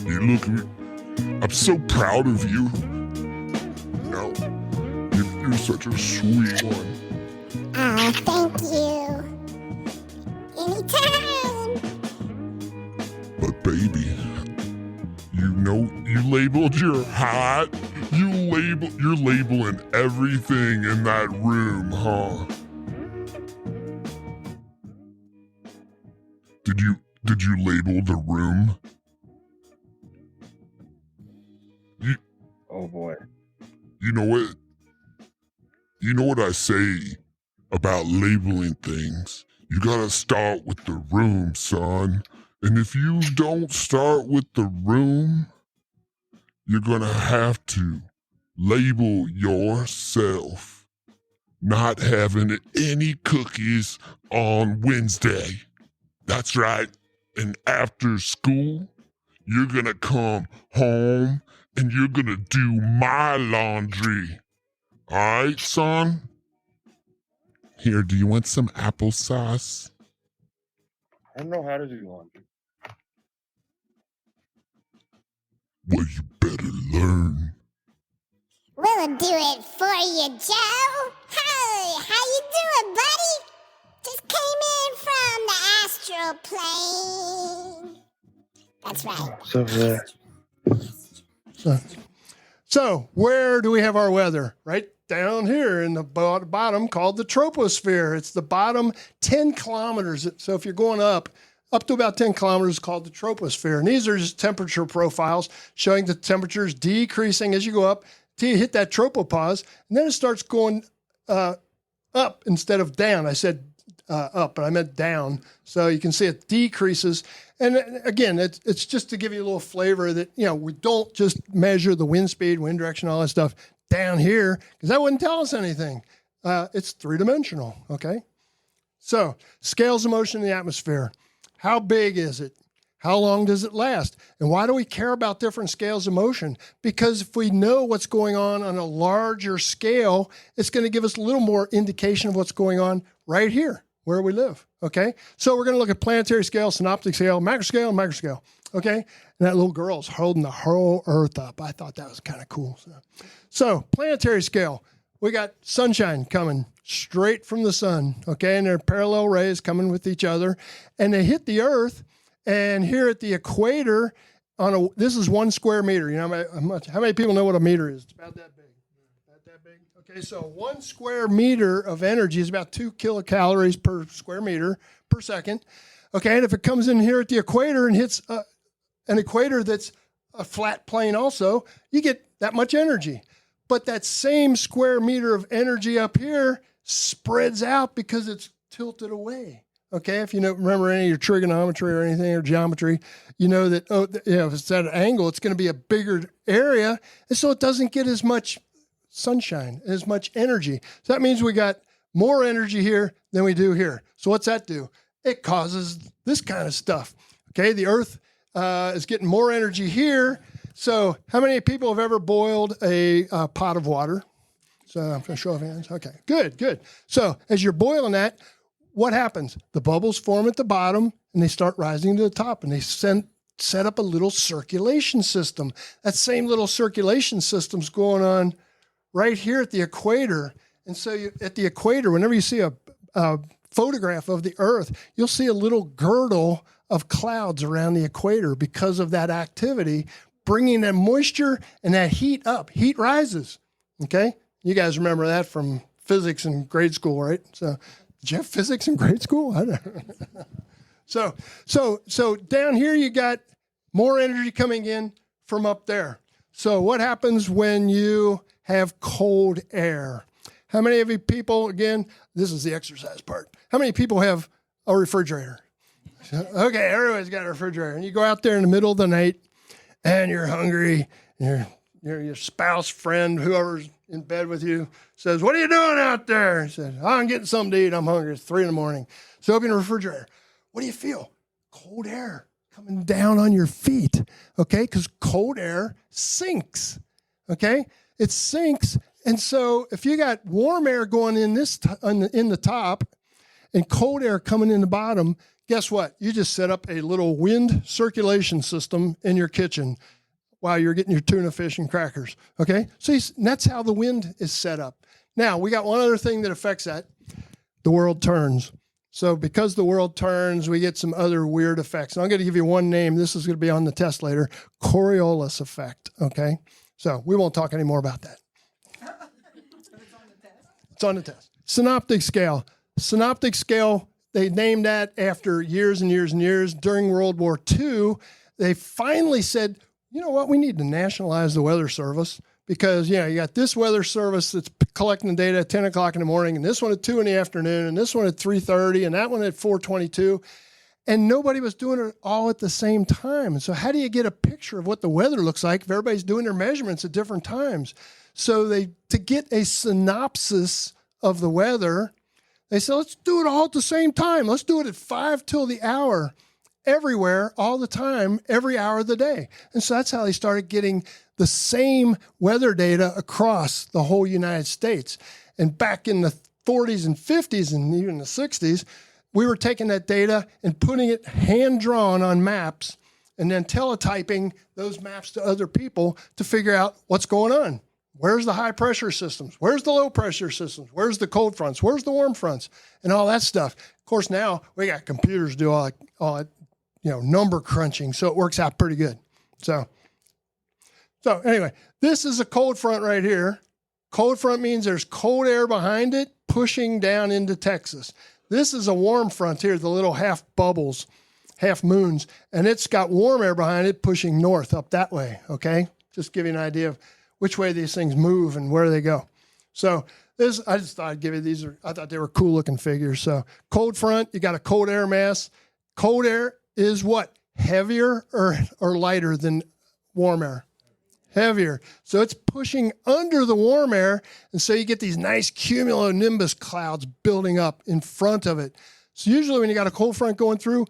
You look, I'm so proud of you. You're such a sweet one. Oh, thank you. Anytime. But baby, you labeled your hat. You're labeling everything in that room, huh? Did you label the room? Oh boy. You know what? You know what I say about labeling things? You gotta start with the room, son. And if you don't start with the room, you're gonna have to label yourself not having any cookies on Wednesday. That's right. And after school, you're gonna come home and you're gonna do my laundry. All right, son? Here, do you want some applesauce? I don't know how to do laundry. Well, you better learn. We'll do it for you, Joe. Hey, how you doing, buddy? Just came in from the astral plane. That's right. It's over there. So where do we have our weather? Right down here in the bottom called the troposphere. It's the bottom 10 kilometers. So if you're going up to about 10 kilometers, called the troposphere. And these are just temperature profiles showing the temperatures decreasing as you go up till you hit that tropopause. And then it starts going up instead of down. I said up, but I meant down. So you can see it decreases. And again, it's just to give you a little flavor that, we don't just measure the wind speed, wind direction, all that stuff down here, because that wouldn't tell us anything. It's three-dimensional, okay? So scales of motion in the atmosphere. How big is it? How long does it last? And why do we care about different scales of motion? Because if we know what's going on a larger scale, it's going to give us a little more indication of what's going on right here where we live, okay? So we're going to look at planetary scale, synoptic scale, macroscale, and microscale, okay? And that little girl's holding the whole Earth up. I thought that was kind of cool. So planetary scale, we got sunshine coming straight from the sun, okay? And they're parallel rays coming with each other, and they hit the Earth. And here at the equator, this is 1 square meter. How many people know what a meter is? It's about that big. About that big. Okay, so 1 square meter of energy is about 2 kilocalories per square meter per second. Okay, and if it comes in here at the equator and hits an equator that's a flat plane also, you get that much energy. But that same square meter of energy up here spreads out because it's tilted away. Okay, if you remember any of your trigonometry or anything or geometry, you know that, if it's at an angle, it's going to be a bigger area. And so it doesn't get as much sunshine, as much energy. So that means we got more energy here than we do here. So what's that do? It causes this kind of stuff. Okay, the Earth is getting more energy here. So how many people have ever boiled a pot of water? So I'm going to show of hands. Okay, good. So as you're boiling that, what happens? The bubbles form at the bottom and they start rising to the top and they set up a little circulation system. That same little circulation system's going on right here at the equator. And so at the equator, whenever you see a photograph of the Earth, you'll see a little girdle of clouds around the equator because of that activity, bringing that moisture and that heat up. Heat rises, okay? You guys remember that from physics in grade school, right? So, did you have physics in grade school? I don't know. So down here you got more energy coming in from up there. So what happens when you have cold air? How many of you people, again, this is the exercise part. How many people have a refrigerator? Okay, everybody's got a refrigerator. And you go out there in the middle of the night and you're hungry. Your spouse, friend, whoever's in bed with you says, "What are you doing out there?" He said, "I'm getting something to eat. I'm hungry. It's 3 a.m. So open the refrigerator. What do you feel? Cold air coming down on your feet, okay? Because cold air sinks, okay? It sinks. And so if you got warm air going in in the top and cold air coming in the bottom, guess what? You just set up a little wind circulation system in your kitchen while you're getting your tuna fish and crackers, okay? So that's how the wind is set up. Now, we got one other thing that affects that. The world turns. So because the world turns, we get some other weird effects. And I'm going to give you one name. This is going to be on the test later. Coriolis effect, okay? So we won't talk any more about that. It's on the test. Synoptic scale. Synoptic scale, they named that after years and years and years. During World War II, they finally said, you know what, we need to nationalize the weather service because, you got this weather service that's collecting data at 10 o'clock in the morning, and this one at 2 in the afternoon, and this one at 3:30, and that one at 4:22. And nobody was doing it all at the same time. And so how do you get a picture of what the weather looks like if everybody's doing their measurements at different times? So to get a synopsis of the weather, they said, let's do it all at the same time. Let's do it at 5 till the hour. Everywhere, all the time, every hour of the day. And so that's how they started getting the same weather data across the whole United States. And back in the 40s and 50s and even the 60s, we were taking that data and putting it hand-drawn on maps and then teletyping those maps to other people to figure out what's going on. Where's the high-pressure systems? Where's the low-pressure systems? Where's the cold fronts? Where's the warm fronts? And all that stuff. Of course, now we got computers do all that number crunching, so it works out pretty good. So anyway, this is a cold front right here. Cold front means there's cold air behind it pushing down into Texas. This is a warm front here, the little half bubbles, half moons, and it's got warm air behind it pushing north up that way, okay? Just give you an idea of which way these things move and where they go. So I just thought I'd give you I thought they were cool looking figures. So cold front, you got a cold air mass. Cold air is what? Heavier or lighter than warm air? Heavier. So it's pushing under the warm air, and so you get these nice cumulonimbus clouds building up in front of it. So usually when you got a cold front going through,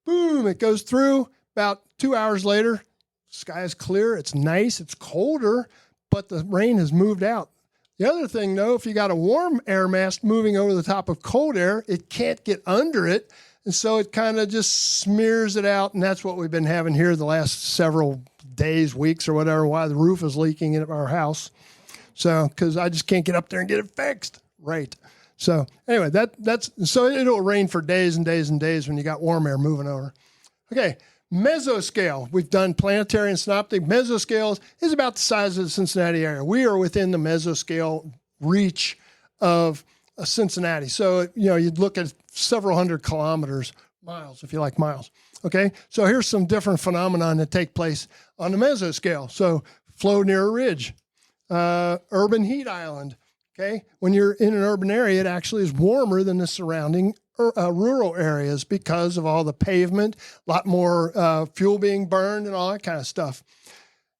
boom, it goes through. About 2 hours later, sky is clear, it's nice, it's colder, but the rain has moved out. The other thing, though, if you got a warm air mass moving over the top of cold air, it can't get under it. And so it kind of just smears it out, and that's what we've been having here the last several days, weeks, or whatever, why the roof is leaking in our house. So, because I just can't get up there and get it fixed. Right. So, anyway, so it'll rain for days and days and days when you got warm air moving over. Okay, mesoscale. We've done planetary and synoptic. Mesoscale is about the size of the Cincinnati area. We are within the mesoscale reach of Cincinnati. So, you'd look at several hundred kilometers, miles, if you like miles. Okay, so here's some different phenomenon that take place on the mesoscale. So, flow near a ridge, urban heat island. Okay, when you're in an urban area, it actually is warmer than the surrounding rural areas because of all the pavement, a lot more fuel being burned and all that kind of stuff.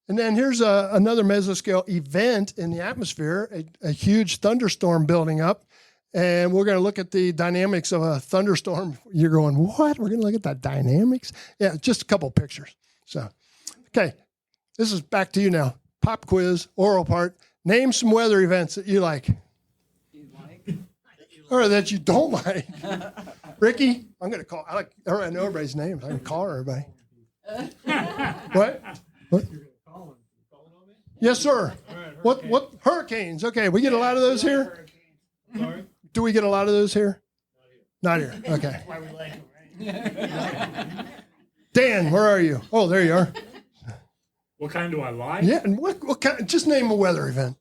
And then here's another mesoscale event in the atmosphere, a huge thunderstorm building up. And we're going to look at the dynamics of a thunderstorm. You're going, what? We're going to look at the dynamics? Yeah, just a couple pictures. So, okay, this is back to you now. Pop quiz, oral part. Name some weather events that you like. Or that you don't like. Ricky, I'm going to call. I know everybody's names. I can call everybody. What? Yes, sir. What hurricanes? Okay, we get a lot of those here. Sorry? Do we get a lot of those here? Not here. Okay. Why we like them, right? Dan, where are you? Oh, there you are. What kind do I like? Yeah, and what kind? Just name a weather event.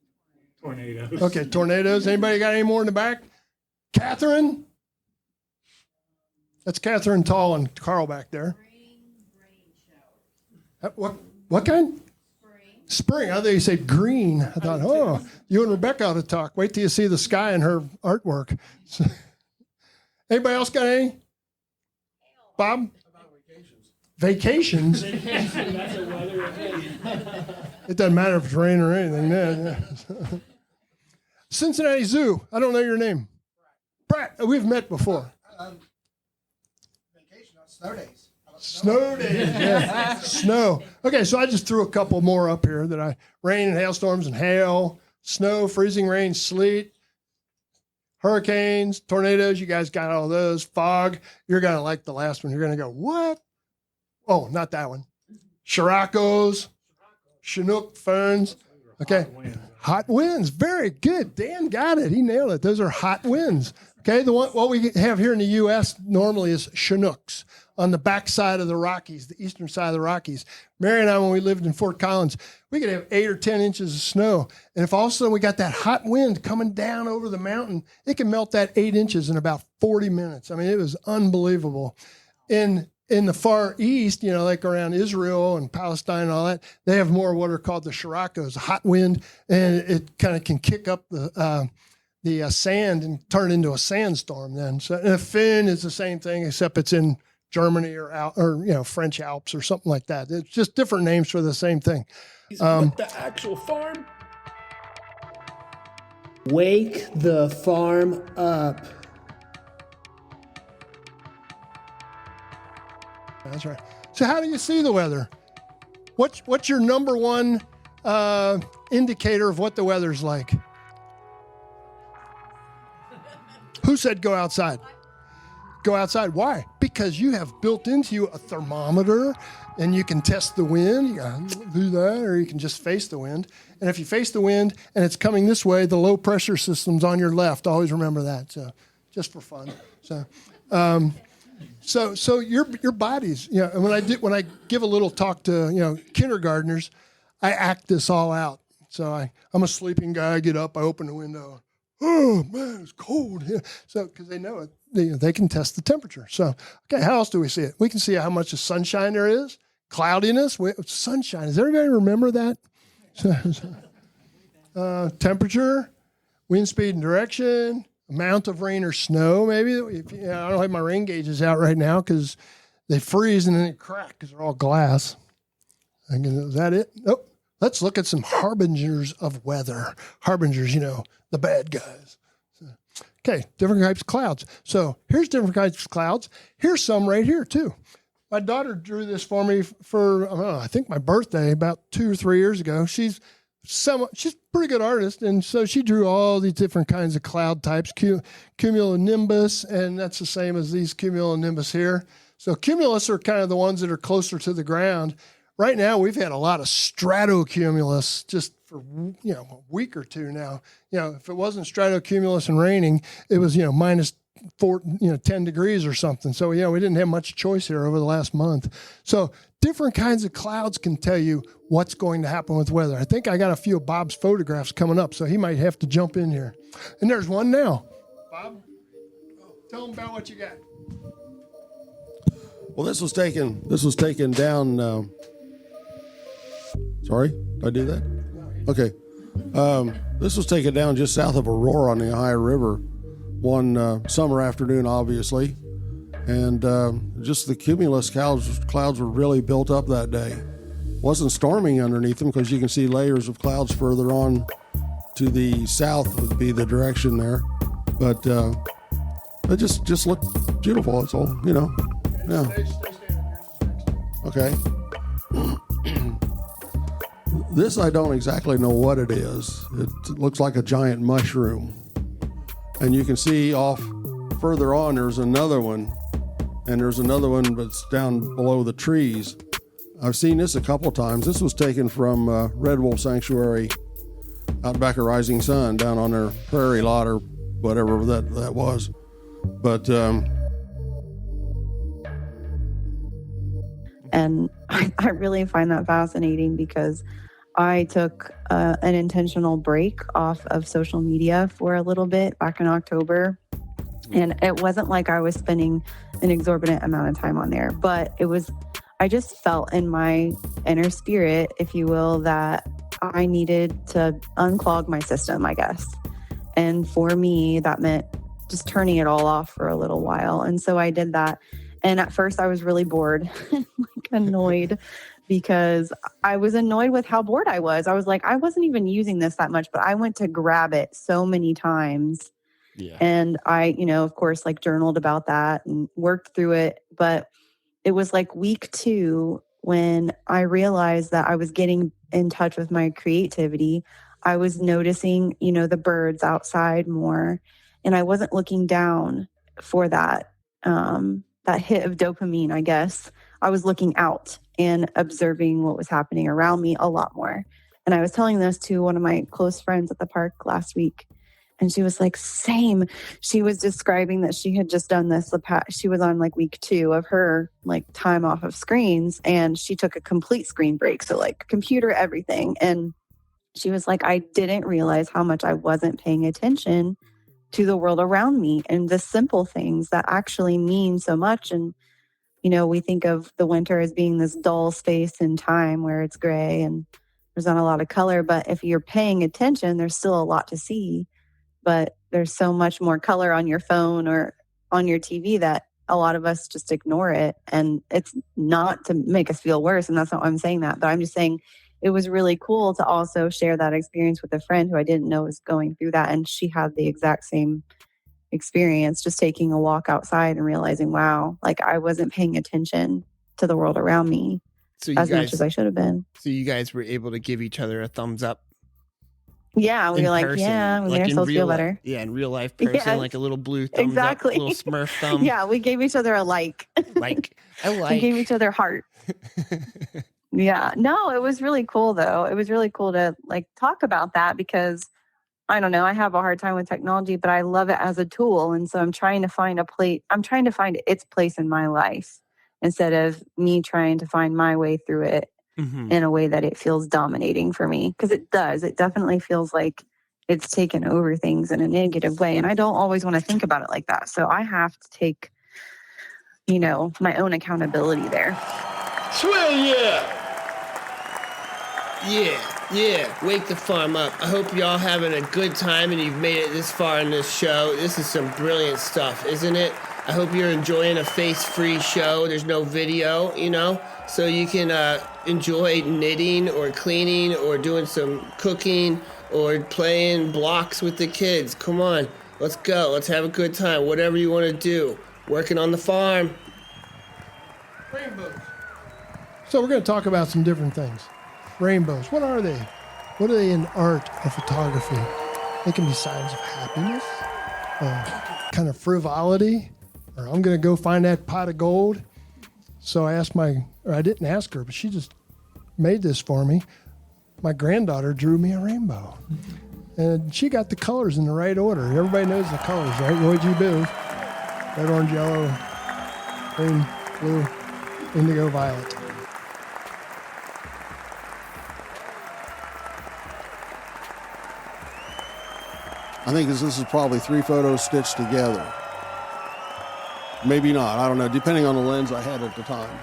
Tornadoes. Okay, tornadoes. Anybody got any more in the back? Catherine? That's Catherine Tall and Carl back there. What kind? Spring. I thought you said green. I thought, oh, you and Rebecca ought to talk. Wait till you see the sky in her artwork. So, anybody else got any? Bob? Vacations? That's a weather event. It doesn't matter if it's rain or anything. Yeah. Cincinnati Zoo. I don't know your name. Pratt. We've met before. Vacation on snow days. Snow days, yeah. Snow. Okay, so I just threw a couple more up here that rain and hailstorms and hail, snow, freezing rain, sleet, hurricanes, tornadoes. You guys got all those. Fog. You're going to like the last one. You're going to go, what? Oh, not that one. Scirocco's, Chinook ferns. Okay. Hot winds. Very good. Dan got it. He nailed it. Those are hot winds. Okay. What we have here in the U.S. normally is Chinooks on the backside of the Rockies, the eastern side of the Rockies. Mary and I, when we lived in Fort Collins, we could have 8 or 10 inches of snow. And if all of a sudden we got that hot wind coming down over the mountain, it can melt that 8 inches in about 40 minutes. I mean, it was unbelievable. In the Far East, like around Israel and Palestine and all that, they have more what are called the Scirocco's, hot wind, and it kind of can kick up the sand and turn into a sandstorm then. So and a fin is the same thing, except it's in Germany or French Alps or something like that. It's just different names for the same thing. What the actual farm? Wake the farm up. That's right. So how do you see the weather? What's your number one indicator of what the weather's like? Who said go outside? Go outside. Why? Because you have built into you a thermometer and you can test the wind. You can do that, or you can just face the wind. And if you face the wind and it's coming this way, the low pressure system's on your left. Always remember that. So just for fun. So your bodies, and when I give a little talk to, kindergartners, I act this all out. So I'm a sleeping guy. I get up, I open the window. Oh man, it's cold here. So, because they know it, they can test the temperature. So, okay, how else do we see it? We can see how much of sunshine there is, cloudiness, sunshine. Does everybody remember that? Temperature, wind speed and direction, amount of rain or snow. Maybe I don't have my rain gauges out right now because they freeze and then they crack because they're all glass. Is that it? Nope. Let's look at some harbingers of weather. Harbingers, the bad guys. Okay, different types of clouds. So here's different types of clouds. Here's some right here too. My daughter drew this for me for, I think my birthday about 2 or 3 years ago. She's a pretty good artist, and so she drew all these different kinds of cloud types, cumulonimbus, and that's the same as these cumulonimbus here. So cumulus are kind of the ones that are closer to the ground. Right now, we've had a lot of stratocumulus just for a week or two now. If it wasn't stratocumulus and raining, it was minus 10 degrees or something. So we didn't have much choice here over the last month. So different kinds of clouds can tell you what's going to happen with weather. I think I got a few of Bob's photographs coming up, so he might have to jump in here. And there's one now. Bob, tell them about what you got. Well, this was taken down. Sorry, did I do that? Okay. This was taken down just south of Aurora on the Ohio River one summer afternoon, obviously. And just the cumulus clouds were really built up that day. Wasn't storming underneath them because you can see layers of clouds further on to the south would be the direction there. But it just looked beautiful. That's all, you know. Yeah. Okay. This I don't exactly know what it is. It looks like a giant mushroom. And you can see off further on there's another one. And there's another one that's down below the trees. I've seen this a couple times. This was taken from Red Wolf Sanctuary out back of Rising Sun down on their prairie lot or whatever that was. But and I really find that fascinating because I took an intentional break off of social media for a little bit back in October. And it wasn't like I was spending an exorbitant amount of time on there, but I just felt in my inner spirit, if you will, that I needed to unclog my system, I guess. And for me, that meant just turning it all off for a little while. And so I did that. And at first I was really bored, like annoyed, because I was annoyed with how bored I was. I was like, I wasn't even using this that much, but I went to grab it so many times. Yeah. And I, of course, like journaled about that and worked through it. But it was like week 2 when I realized that I was getting in touch with my creativity. I was noticing, the birds outside more, and I wasn't looking down for that hit of dopamine, I guess. I was looking out and observing what was happening around me a lot more. And I was telling this to one of my close friends at the park last week. And she was like, same. She was describing that she had just done this. She was on like week 2 of her like time off of screens. And she took a complete screen break. So like computer, everything. And she was like, I didn't realize how much I wasn't paying attention to the world around me and the simple things that actually mean so much. And, we think of the winter as being this dull space in time where it's gray and there's not a lot of color. But if you're paying attention, there's still a lot to see. But there's so much more color on your phone or on your TV that a lot of us just ignore it. And it's not to make us feel worse. And that's not why I'm saying that. But I'm just saying it was really cool to also share that experience with a friend who I didn't know was going through that. And she had the exact same experience, just taking a walk outside and realizing, wow, like I wasn't paying attention to the world around me much as I should have been. So you guys were able to give each other a thumbs up. Yeah, we were like, person. yeah, we made ourselves feel better. Yeah, in real life person, like a little blue thumbs up, little Smurf thumb. Yeah, we gave each other a like. We gave each other heart. Yeah, no, it was really cool though. It was really cool to like talk about that because I don't know, I have a hard time with technology, but I love it as a tool. And so I'm trying to find its place in my life instead of me trying to find my way through it. Mm-hmm. In a way that it feels dominating for me. Because it does. It definitely feels like it's taken over things in a negative way. And I don't always want to think about it like that. So I have to take, my own accountability there. Swell, yeah. Yeah. Wake the farm up. I hope y'all having a good time and you've made it this far in this show. This is some brilliant stuff, isn't it? I hope you're enjoying a face-free show. There's no video, so you can enjoy knitting or cleaning or doing some cooking or playing blocks with the kids. Come on, let's go. Let's have a good time. Whatever you want to do. Working on the farm. Rainbows. So we're going to talk about some different things. Rainbows. What are they? What are they in art or photography? They can be signs of happiness, kind of frivolity, or I'm going to go find that pot of gold. So I didn't ask her, but she just made this for me. My granddaughter drew me a rainbow. And she got the colors in the right order. Everybody knows the colors, right? Roy G. Booth. Red, orange, yellow, green, blue, indigo, violet. I think this is probably 3 photos stitched together. Maybe not. I don't know, depending on the lens I had at the time.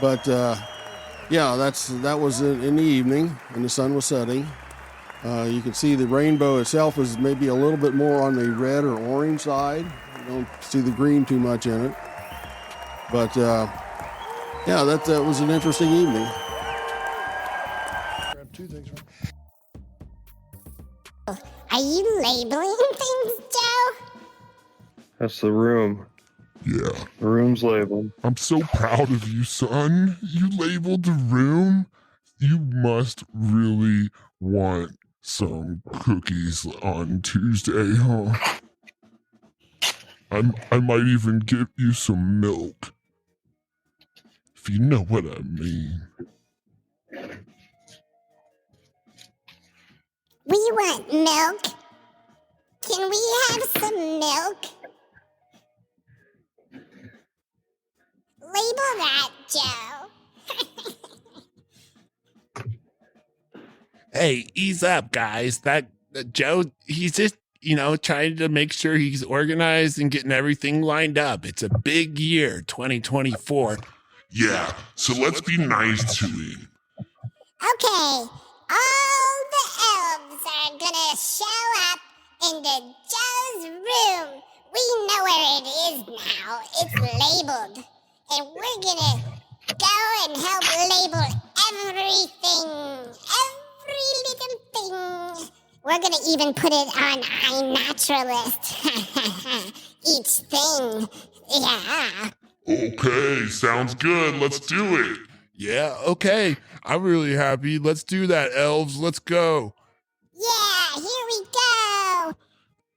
But that was in the evening, and the sun was setting. You can see the rainbow itself is maybe a little bit more on the red or orange side. You don't see the green too much in it. But that was an interesting evening. How Are you labeling things, Joe? That's the room. Yeah. The room's labeled. I'm so proud of you, son. You labeled the room. You must really want some cookies on Tuesday, huh? I might even give you some milk. If you know what I mean. We want milk. Can we have some milk? Label that, Joe. Hey, ease up, guys. That Joe, he's just, trying to make sure he's organized and getting everything lined up. It's a big year, 2024. Yeah, so let's be nice to him. Okay, all the elves are gonna show up into Joe's room. We know where it is now. It's labeled. And we're gonna go and help label everything. Every little thing. We're gonna even put it on iNaturalist. Each thing. Yeah. Okay, sounds good. Let's do it. Yeah, okay. I'm really happy. Let's do that, elves. Let's go. Yeah, here we go.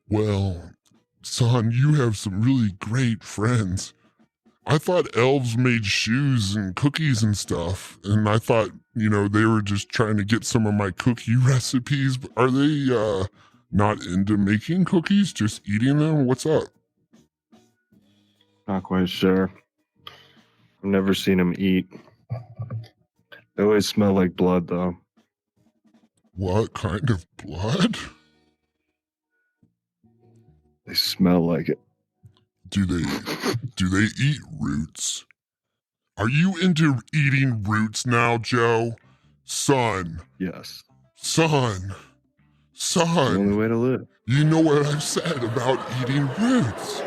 Well, son, you have some really great friends. I thought elves made shoes and cookies and stuff, and I thought, they were just trying to get some of my cookie recipes. Are they not into making cookies, just eating them? What's up? Not quite sure. I've never seen them eat. They always smell like blood, though. What kind of blood? They smell like it. Do they eat roots? Are you into eating roots now, Joe? Son. Yes. Son. The only way to live. You know what I've said about eating roots.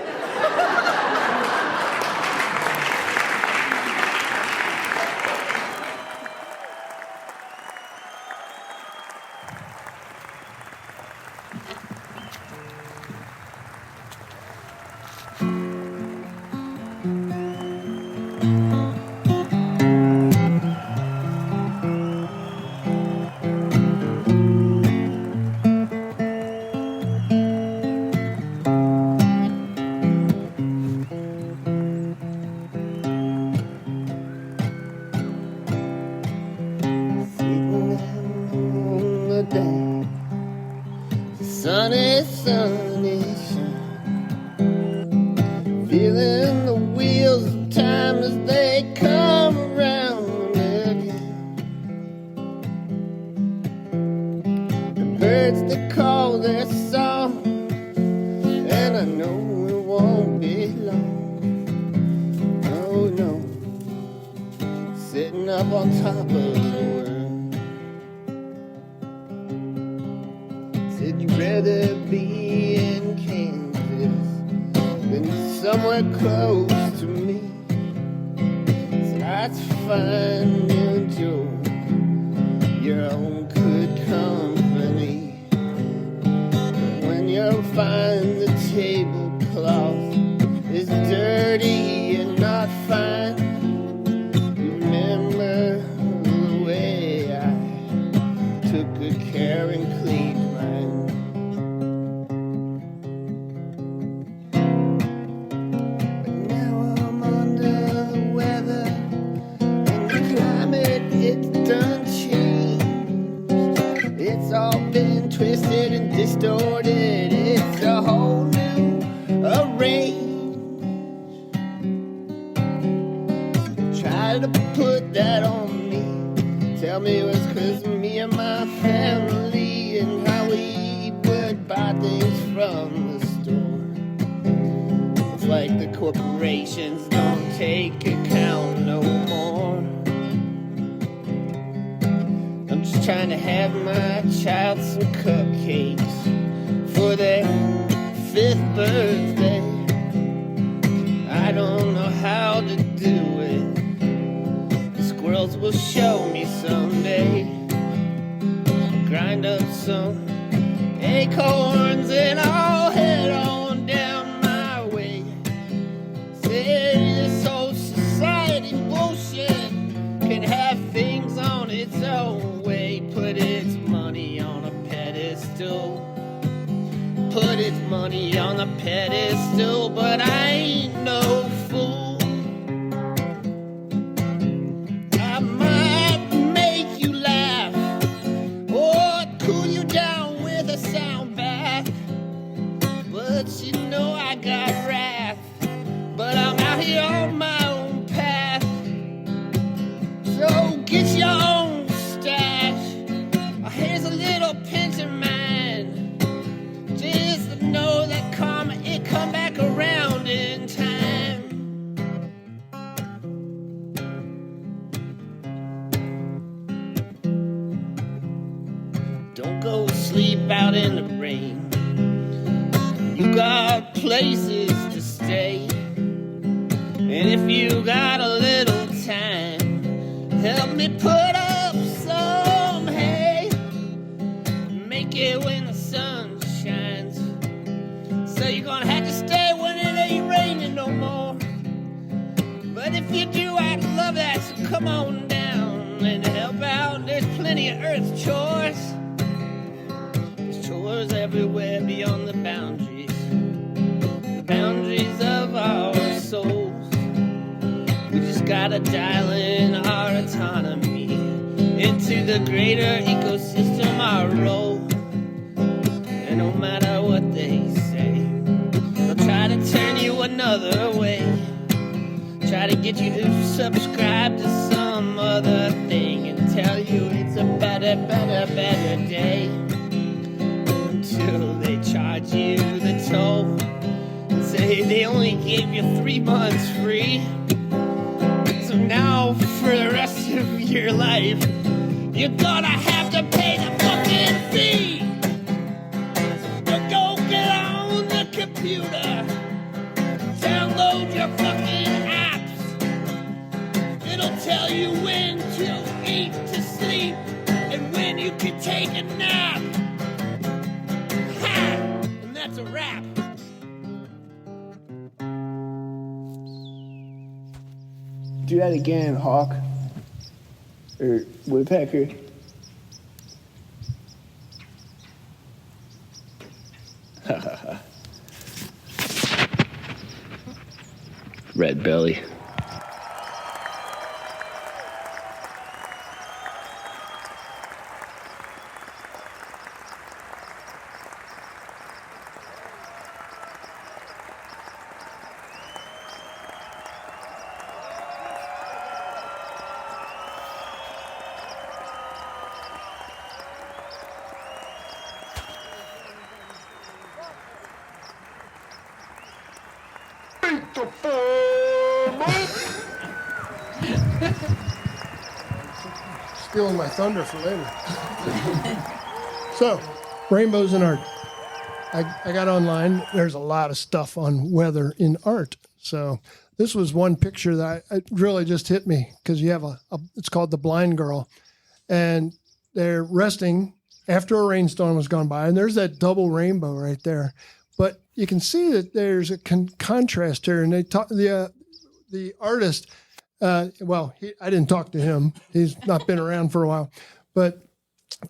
Sunny, sunny shine. Feeling the wheels of time as they come around again. The birds that call their song, and I know it won't be long. Oh no, sitting up on top of the world. Said you'd rather be in Kansas than somewhere close to me. Said that's fine, Joe. Your own good company. But when you find the tablecloth is dirty and not fine, remember the way I took good care and cleaned mine. But now I'm under the weather, and the climate, it's done changed. It's all been twisted and distorted. It's a whole new arrange. Try to put that on me. Tell me it was 'cause of me and my family and how we would buy things from the store. It's like the corporations don't take account no more. I'm just trying to have my child some cupcakes for their 5th birthday. I don't know how to do it. The squirrels will show me someday. Grind up some egg acorns and I'll head on down my way. Say this old society bullshit can have things on its own way. Put its money on a pedestal. Put its money on a pedestal, but I ain't no fool. I might make you laugh or cool you down with a sound bath, but you know I got wrath. But I'm out here on my own path, so get your own stash. Here's a little pinch of mine, just to know that karma, it come back around in time. Don't go sleep out in the rain. You got places to stay. And if you got a little time, help me put up some hay. Make it when the sun shines. So you're gonna have to stay when it ain't raining no more. But if you do, I'd love that, so come on down and help out. There's plenty of earth chores. There's chores everywhere beyond the boundaries of our souls. We just gotta dial in our autonomy into the greater ecosystem, our role. And no matter what they say, they'll try to turn you another way. Try to get you to subscribe to some other thing and tell you it's a better day. Until they charge you the toll and say they only gave you 3 months free. So now for the rest of your life, you're gonna have to pay the fucking fee. So go get on the computer, download your fucking apps. It'll tell you when to eat, to sleep, and when you can take a nap. Ha! And that's a wrap. Do that again, Hawk. Or Woodpecker. Red belly. Stealing my thunder for later. So, rainbows in art. I got online. There's a lot of stuff on weather in art. So this was one picture that it really just hit me because you have it's called The Blind Girl, and they're resting after a rainstorm has gone by, and there's that double rainbow right there. But you can see that there's a contrast here, and they talk the artist. I didn't talk to him. He's not been around for a while, but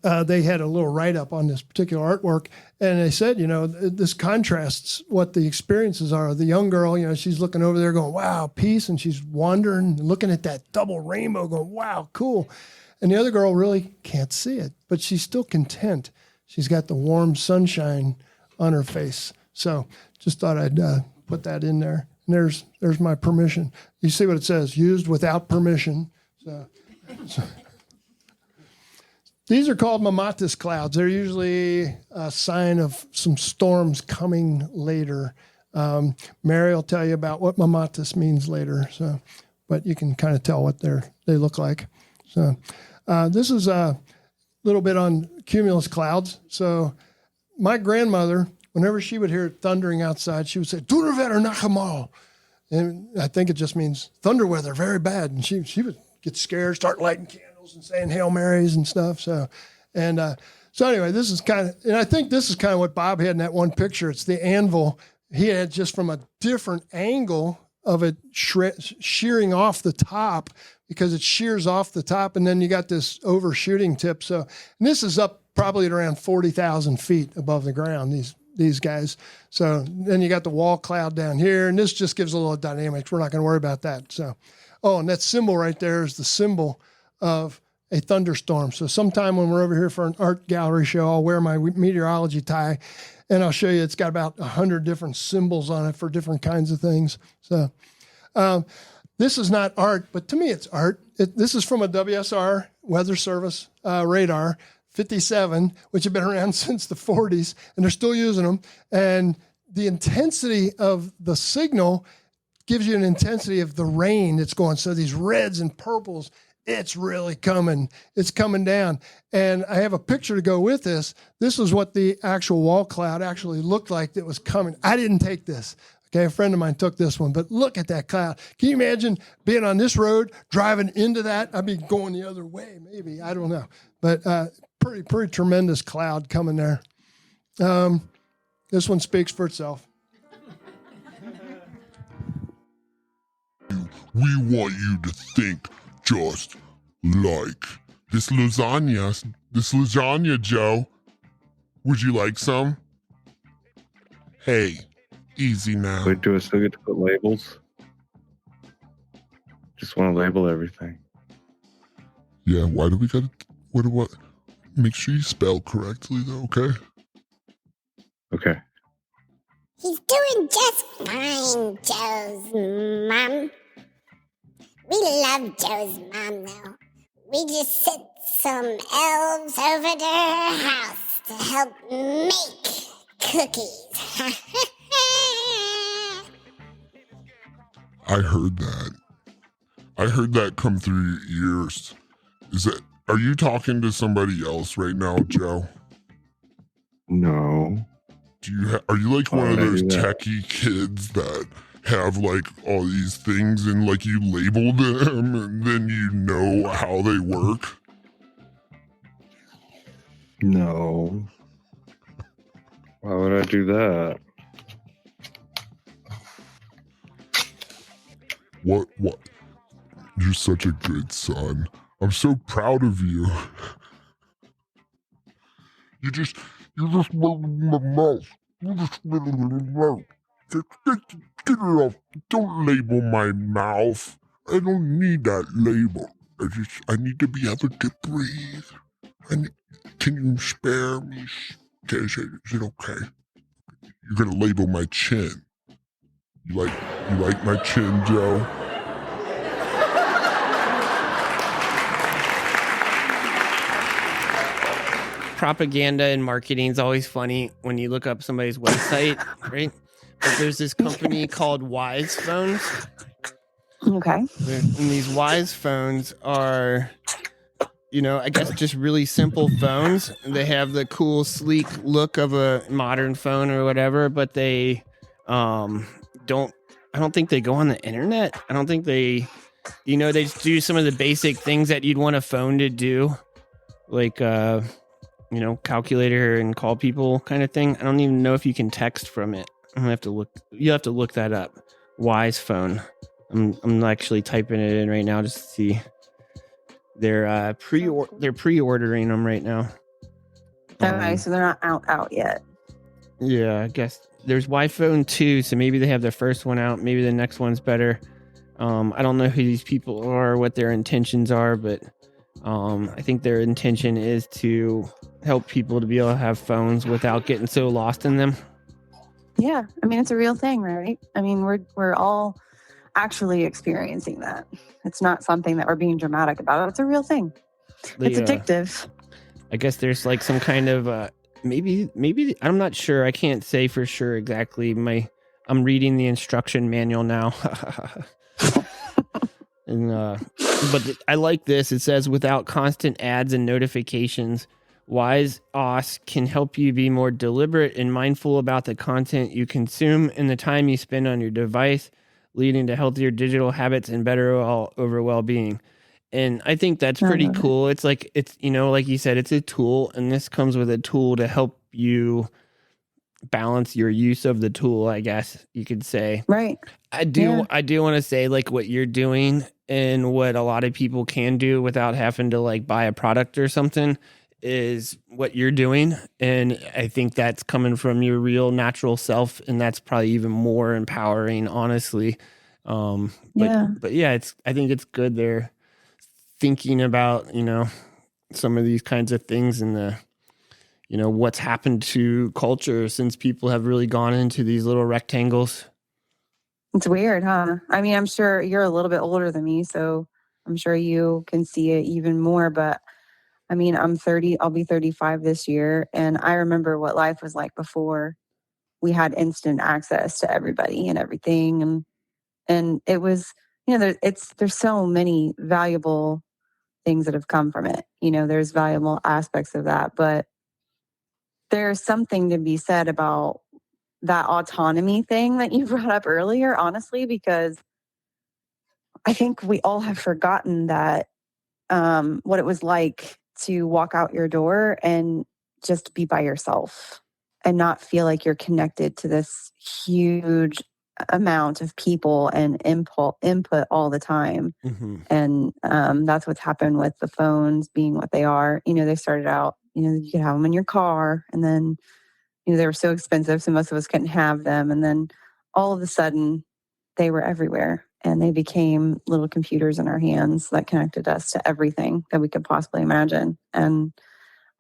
they had a little write-up on this particular artwork, and they said, this contrasts what the experiences are. The young girl, she's looking over there going, wow, peace, and she's wandering, looking at that double rainbow going, wow, cool. And the other girl really can't see it, but she's still content. She's got the warm sunshine on her face. So just thought I'd put that in there. And there's my permission. You see what it says, used without permission. So. These are called mammatus clouds. They're usually a sign of some storms coming later. Mary will tell you about what mammatus means later. So, but you can kind of tell what they look like. So this is a little bit on cumulus clouds. So my grandmother, whenever she would hear it thundering outside, she would say, "Donnerwetter nach einmal." And I think it just means thunder weather, very bad. And she would get scared, start lighting candles and saying Hail Marys and stuff. So So anyway, this is kind of, and I think this is kind of what Bob had in that one picture. It's the anvil. He had just from a different angle of it shearing off the top, because it shears off the top, and then you got this overshooting tip. So, and this is up probably at around 40,000 feet above the ground, these guys. So then you got the wall cloud down here, and this just gives a little dynamics. We're not going to worry about that. So, oh, and that symbol right there is the symbol of a thunderstorm. So sometime when we're over here for an art gallery show, I'll wear my meteorology tie, and I'll show you it's got about 100 different symbols on it for different kinds of things. So this is not art, but to me it's art. This is from a WSR Weather Service radar, 57, which have been around since the 40s, and they're still using them. And the intensity of the signal gives you an intensity of the rain that's going. So these reds and purples, it's really coming. It's coming down. And I have a picture to go with this. This is what the actual wall cloud actually looked like that was coming. I didn't take this. Okay, a friend of mine took this one, but look at that cloud. Can you imagine being on this road, driving into that? I'd be going the other way, maybe. I don't know. But pretty tremendous cloud coming there. This one speaks for itself. We want you to think just like this lasagna, Joe. Would you like some? Hey, easy now. Wait, do I still get to put labels? Just want to label everything. Yeah, why do we gotta, what? Make sure you spell correctly though, okay? Okay. He's doing just fine, Joe's mom. We love Joe's mom, though. We just sent some elves over to her house to help make cookies. I heard that. I heard that come through your ears. Are you talking to somebody else right now, Joe? No. Are you like one of those techie kids that have like all these things and like you label them and then you know how they work? No. Why would I do that? What? You're such a good son. I'm so proud of you. You just my mouth. You just my mouth. Get it off. Don't label my mouth. I don't need that label. I need to be able to breathe. Can you spare me? Okay, is it okay? You're gonna label my chin. You like my chin, Joe? Propaganda and marketing is always funny when you look up somebody's website, right? But there's this company called Wise Phones. Okay. And these Wise Phones are, I guess just really simple phones. They have the cool, sleek look of a modern phone or whatever, but they I don't think they go on the internet. I don't think they just do some of the basic things that you'd want a phone to do, like calculator and call people kind of thing. I don't even know if you can text from it. I'm gonna have to look. You have to look that up. Wise Phone. I'm actually typing it in right now just to see. They're pre-ordering them right now. Okay, so they're not out yet. Yeah, I guess there's Y-Phone 2, so maybe they have their first one out. Maybe the next one's better. I don't know who these people are, what their intentions are, but I think their intention is to help people to be able to have phones without getting so lost in them. Yeah, I mean, it's a real thing, right? I mean, we're all actually experiencing that. It's not something that we're being dramatic about. It's a real thing. It's addictive. I guess there's like some kind of maybe I'm not sure. I can't say for sure exactly. I'm reading the instruction manual now. And but I like this. It says without constant ads and notifications, Wise OS can help you be more deliberate and mindful about the content you consume and the time you spend on your device, leading to healthier digital habits and better overall well-being. And I think that's pretty cool. It's like, it's, you know, like you said, it's a tool, and this comes with a tool to help you balance your use of the tool, I guess you could say. Right. I do want to say, like, what you're doing and what a lot of people can do without having to like buy a product or something is what you're doing. And I think that's coming from your real natural self, and that's probably even more empowering, honestly. But yeah, I think it's good they're thinking about, you know, some of these kinds of things and the, you know, what's happened to culture since people have really gone into these little rectangles. It's weird, huh? I mean, I'm sure you're a little bit older than me, so I'm sure you can see it even more. But I mean, I'm 30, I'll be 35 this year. And I remember what life was like before we had instant access to everybody and everything. And it was, you know, there's so many valuable things that have come from it. You know, there's valuable aspects of that, but there's something to be said about that autonomy thing that you brought up earlier, honestly, because I think we all have forgotten that what it was like to walk out your door and just be by yourself and not feel like you're connected to this huge amount of people and input all the time. Mm-hmm. And that's what's happened with the phones being what they are. You know, they started out, you know, you could have them in your car, and then, you know, they were so expensive, so most of us couldn't have them. And then all of a sudden, they were everywhere, and they became little computers in our hands that connected us to everything that we could possibly imagine. And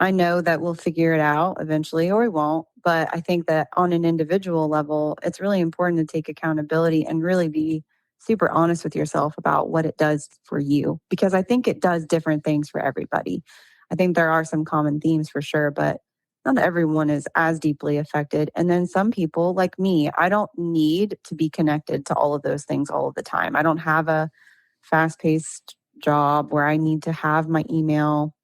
I know that we'll figure it out eventually, or we won't. But I think that on an individual level, it's really important to take accountability and really be super honest with yourself about what it does for you, because I think it does different things for everybody. I think there are some common themes for sure, but not everyone is as deeply affected. And then some people like me, I don't need to be connected to all of those things all of the time. I don't have a fast-paced job where I need to have my email,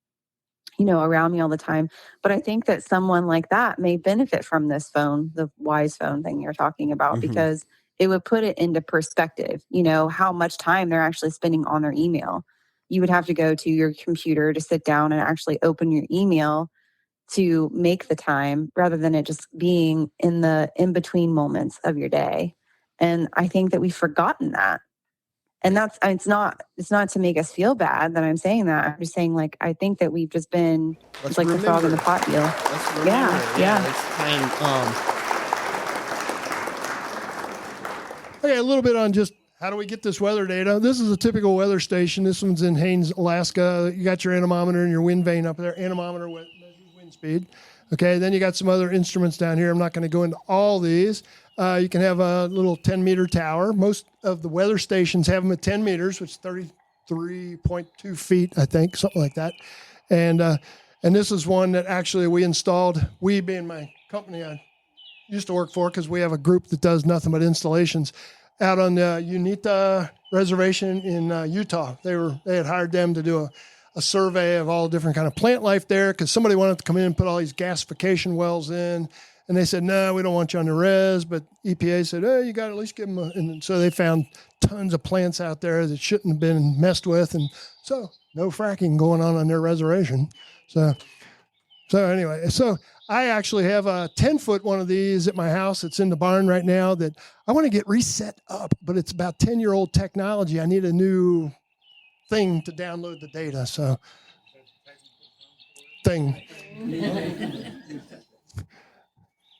you know, around me all the time. But I think that someone like that may benefit from this phone, the wise phone thing you're talking about, because it would put it into perspective, you know, how much time they're actually spending on their email. You would have to go to your computer to sit down and actually open your email to make the time, rather than it just being in the in-between moments of your day. And I think that we've forgotten that. And it's not to make us feel bad that I'm saying that. I'm just saying, like, I think that we've just been, it's like the frog in the pot deal. Yeah. It's time. Okay, a little bit on just how do we get this weather data. This is a typical weather station. This one's in Haines, Alaska. You got your anemometer and your wind vane up there. Anemometer measures wind speed. Okay, then you got some other instruments down here. I'm not going to go into all these. You can have a little 10-meter tower. Most of the weather stations have them at 10 meters, which is 33.2 feet, I think, something like that. And this is one that actually we installed, we being my company I used to work for, because we have a group that does nothing but installations, out on the Unita Reservation in Utah. They had hired them to do a survey of all different kind of plant life there, because somebody wanted to come in and put all these gasification wells in. And they said, no, we don't want you on the res. But EPA said, oh, you got to at least give them and so they found tons of plants out there that shouldn't have been messed with. And so no fracking going on their reservation. So anyway, so I actually have a 10-foot one of these at my house. It's in the barn right now that I want to get reset up, but it's about 10-year-old technology. I need a new thing to download the data. So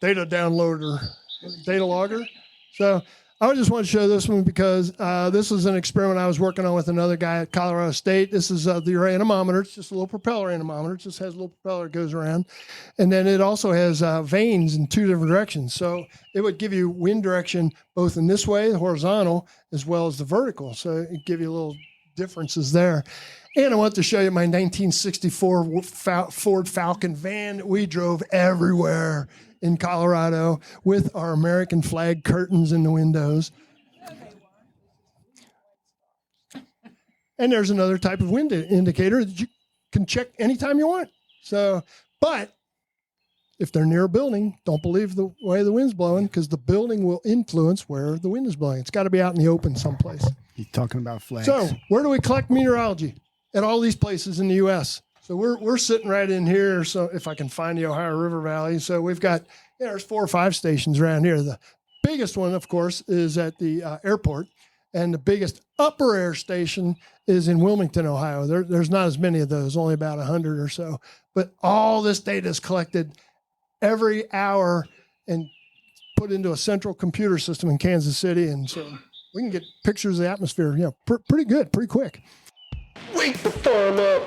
data downloader, data logger. So I just want to show this one because this is an experiment I was working on with another guy at Colorado State. This is your anemometer. It's just a little propeller anemometer. It just has a little propeller that goes around. And then it also has vanes in two different directions. So it would give you wind direction both in this way, the horizontal, as well as the vertical. So it give you little differences there. And I want to show you my 1964 Ford Falcon van that we drove everywhere in Colorado with our American flag curtains in the windows. And there's another type of wind indicator that you can check anytime you want. So, but if they're near a building, don't believe the way the wind's blowing, because the building will influence where the wind is blowing. It's got to be out in the open someplace. He's talking about flags. So where do we collect meteorology? at all these places in the U.S. So we're sitting right in here. So if I can find the Ohio River Valley, so we've got there's 4 or 5 stations around here. The biggest one, of course, is at the airport, and the biggest upper air station is in Wilmington, Ohio. There's not as many of those, only about 100 or so. But all this data is collected every hour and put into a central computer system in Kansas City, and so we can get pictures of the atmosphere, pretty good, pretty quick. Wake the farm up.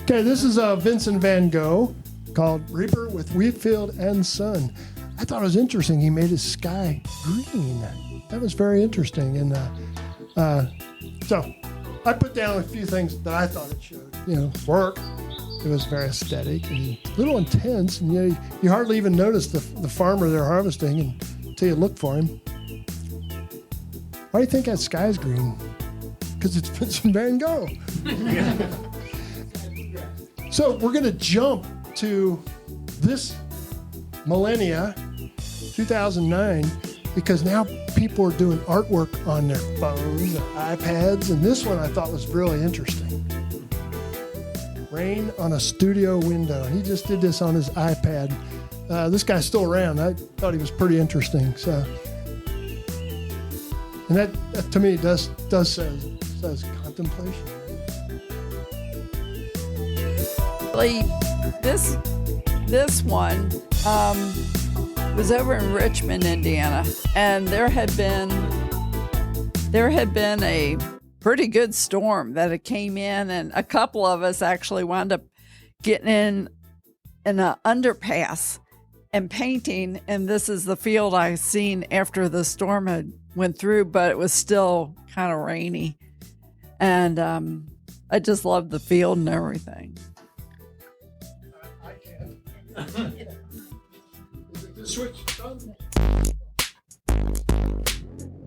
Okay, this is Vincent van Gogh called Reaper with Wheat Field and Sun. I thought it was interesting. He made his sky green. That was very interesting. And so I put down a few things that I thought it showed. Work. It was very aesthetic and a little intense. And you hardly even notice the farmer they're harvesting until you look for him. Why do you think that sky's green? Because it's Vincent van Gogh. So we're going to jump to this millennia, 2009, because now people are doing artwork on their phones, their iPads, and this one I thought was really interesting. Rain on a studio window. He just did this on his iPad. This guy's still around. I thought he was pretty interesting. So, and that to me says contemplation. This one was over in Richmond, Indiana, and there had been a pretty good storm that it came in, and a couple of us actually wound up getting in an underpass and painting. And this is the field I seen after the storm had went through, but it was still kind of rainy, and I just loved the field and everything. Switch done.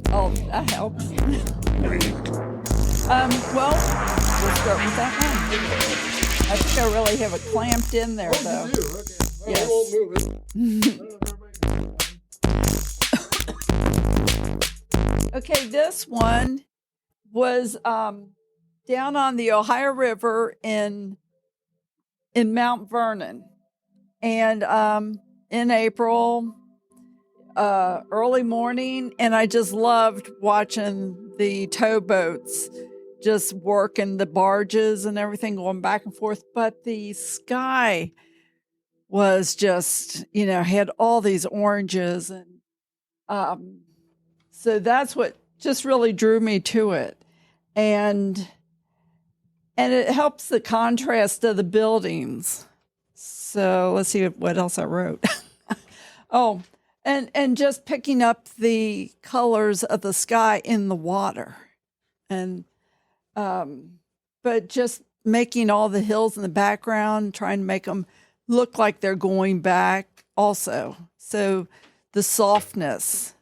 Oh, that helps. Well, we'll start with that one. I think I really have it clamped in there, though. You do? Okay. Well, Yes. I won't move it. Okay, this one was down on the Ohio River in Mount Vernon. And in April, early morning, and I just loved watching the towboats just working the barges and everything going back and forth. But the sky was just, had all these oranges. And so that's what just really drew me to it. And it helps the contrast of the buildings. So let's see what else I wrote. Oh, and just picking up the colors of the sky in the water. And, but just making all the hills in the background, trying to make them look like they're going back also. So the softness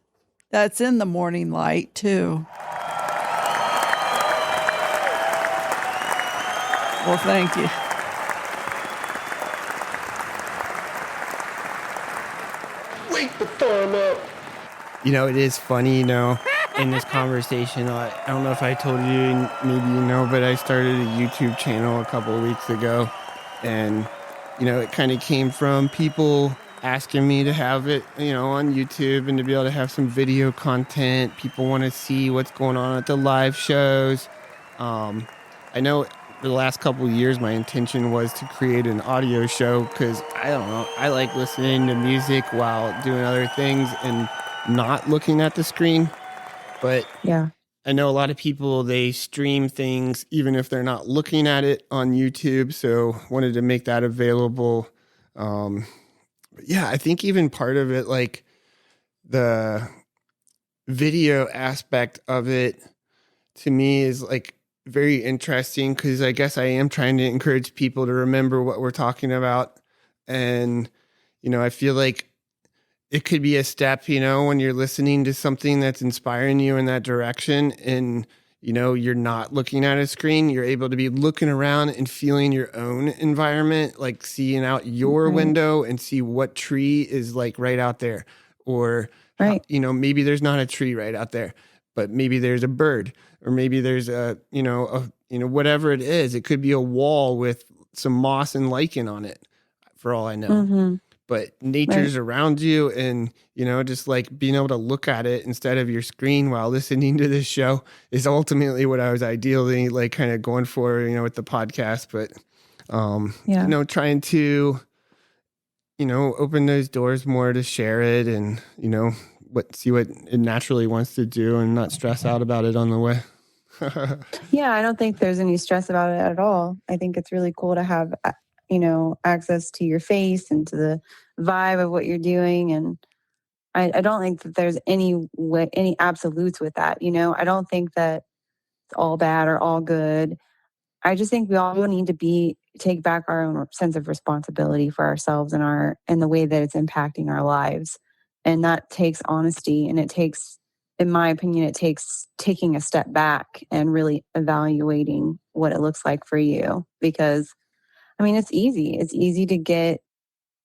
that's in the morning light too. Well, thank you. Wake the farm up. It is funny, in this conversation, I don't know if I told you, maybe but I started a YouTube channel a couple of weeks ago. And, it kind of came from people asking me to have it, on YouTube and to be able to have some video content. People want to see what's going on at the live shows. I know for the last couple of years, my intention was to create an audio show because, I don't know, I like listening to music while doing other things and not looking at the screen. But Yeah. I know a lot of people, they stream things even if they're not looking at it on YouTube. So wanted to make that available. But yeah, I think even part of it, like the video aspect of it to me is like very interesting because I guess I am trying to encourage people to remember what we're talking about. And, I feel like it could be a step, when you're listening to something that's inspiring you in that direction and, you're not looking at a screen, you're able to be looking around and feeling your own environment, like seeing out your window and see what tree is like right out there. Or, Right. maybe there's not a tree right out there, but maybe there's a bird, or maybe there's whatever it is. It could be a wall with some moss and lichen on it, for all I know. Mm-hmm. But nature's around you, and just like being able to look at it instead of your screen while listening to this show is ultimately what I was ideally like kind of going for, with the podcast. But trying to open those doors more to share it, and see what it naturally wants to do, and not stress out about it on the way. Yeah, I don't think there's any stress about it at all. I think it's really cool to have access to your face and to the vibe of what you're doing. And I don't think that there's any absolutes with that. I don't think that it's all bad or all good. I just think we all need to take back our own sense of responsibility for ourselves and the way that it's impacting our lives. And that takes honesty, and it takes, in my opinion, it takes taking a step back and really evaluating what it looks like for you. Because it's easy. It's easy to get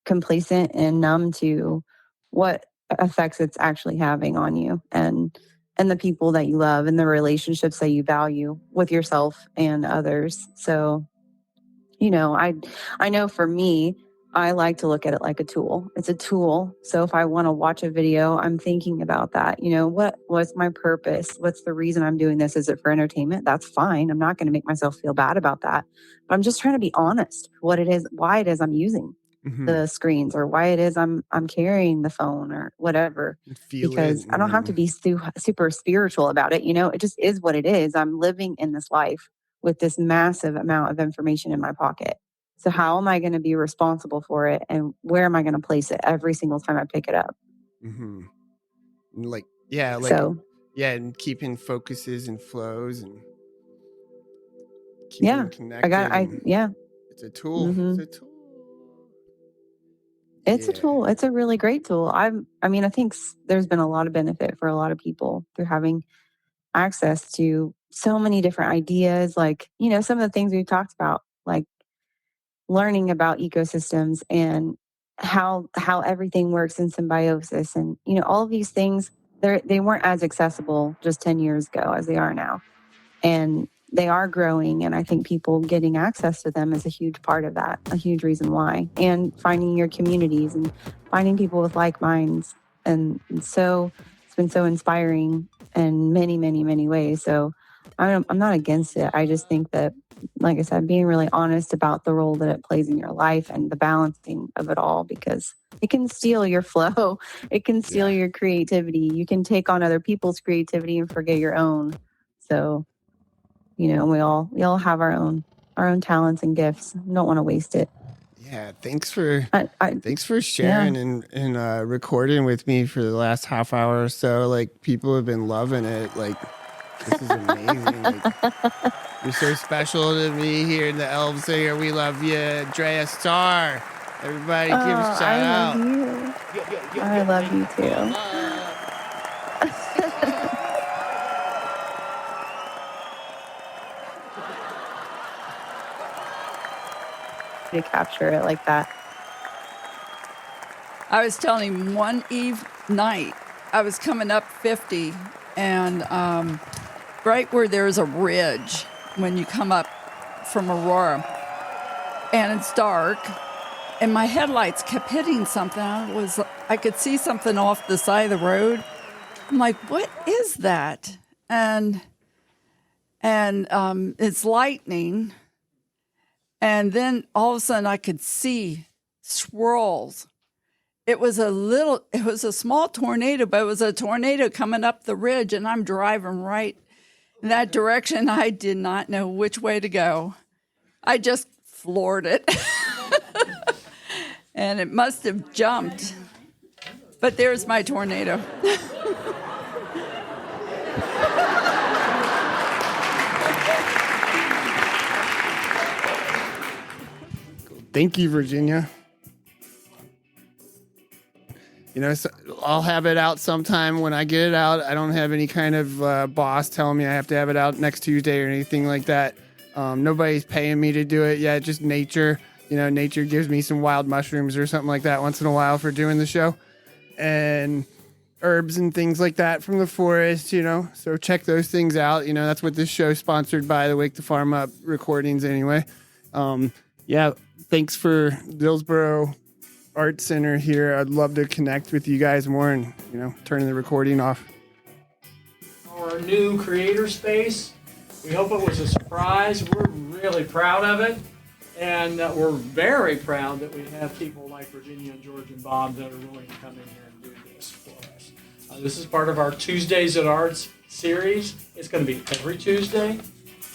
complacent and numb to what effects it's actually having on you and the people that you love and the relationships that you value with yourself and others. So, I know for me, I like to look at it like a tool. It's a tool. So if I want to watch a video, I'm thinking about that. What's my purpose? What's the reason I'm doing this? Is it for entertainment? That's fine. I'm not going to make myself feel bad about that. But I'm just trying to be honest what it is, why it is I'm using the screens, or why it is I'm carrying the phone or whatever. Because I don't have to be super spiritual about it. It just is what it is. I'm living in this life with this massive amount of information in my pocket. So how am I going to be responsible for it, and where am I going to place it every single time I pick it up? Mm-hmm. And keeping focuses and flows and keeping connected. It's a tool. Mm-hmm. It's a tool. It's a tool. It's a really great tool. I think there's been a lot of benefit for a lot of people through having access to so many different ideas. Like, some of the things we've talked about, like learning about ecosystems and how everything works in symbiosis, and all of these things, they weren't as accessible just 10 years ago as they are now, and they are growing. And I think people getting access to them is a huge part of that, a huge reason why. And finding your communities and finding people with like minds, and so it's been so inspiring in many, many, many ways. So I'm not against it. I just think that, like I said, being really honest about the role that it plays in your life and the balancing of it all, because it can steal your flow. It can steal your creativity. You can take on other people's creativity and forget your own. So, we all have our own talents and gifts. We don't want to waste it. Yeah, thanks for sharing and recording with me for the last half hour or so. Like, people have been loving it. Like, this is amazing. Like, you're so special to me here in the Elves here. We love you, Drea Star. Everybody give a shout out. I love you too. To capture it like that. I was telling him one night I was coming up 50, and right where there's a ridge when you come up from Aurora, and it's dark, and my headlights kept hitting something. I could see something off the side of the road. I'm like, what is that? And it's lightning. And then all of a sudden I could see swirls. It was a small tornado, but it was a tornado coming up the ridge, and I'm driving right in that direction. I did not know which way to go. I just floored it. And it must have jumped. But there's my tornado. Thank you, Virginia. So I'll have it out sometime. When I get it out, I don't have any kind of boss telling me I have to have it out next Tuesday or anything like that. Nobody's paying me to do it yet, just nature. Nature gives me some wild mushrooms or something like that once in a while for doing the show. herbs and things like that from the forest, so check those things out. That's what this show's sponsored by, the Wake the Farm Up recordings anyway. Thanks for Dillsboro Art Center here. I'd love to connect with you guys more and, turning the recording off. Our new creator space. We hope it was a surprise. We're really proud of it. And we're very proud that we have people like Virginia and George and Bob that are willing to come in here and do this for us. This is part of our Tuesdays at Arts series. It's going to be every Tuesday,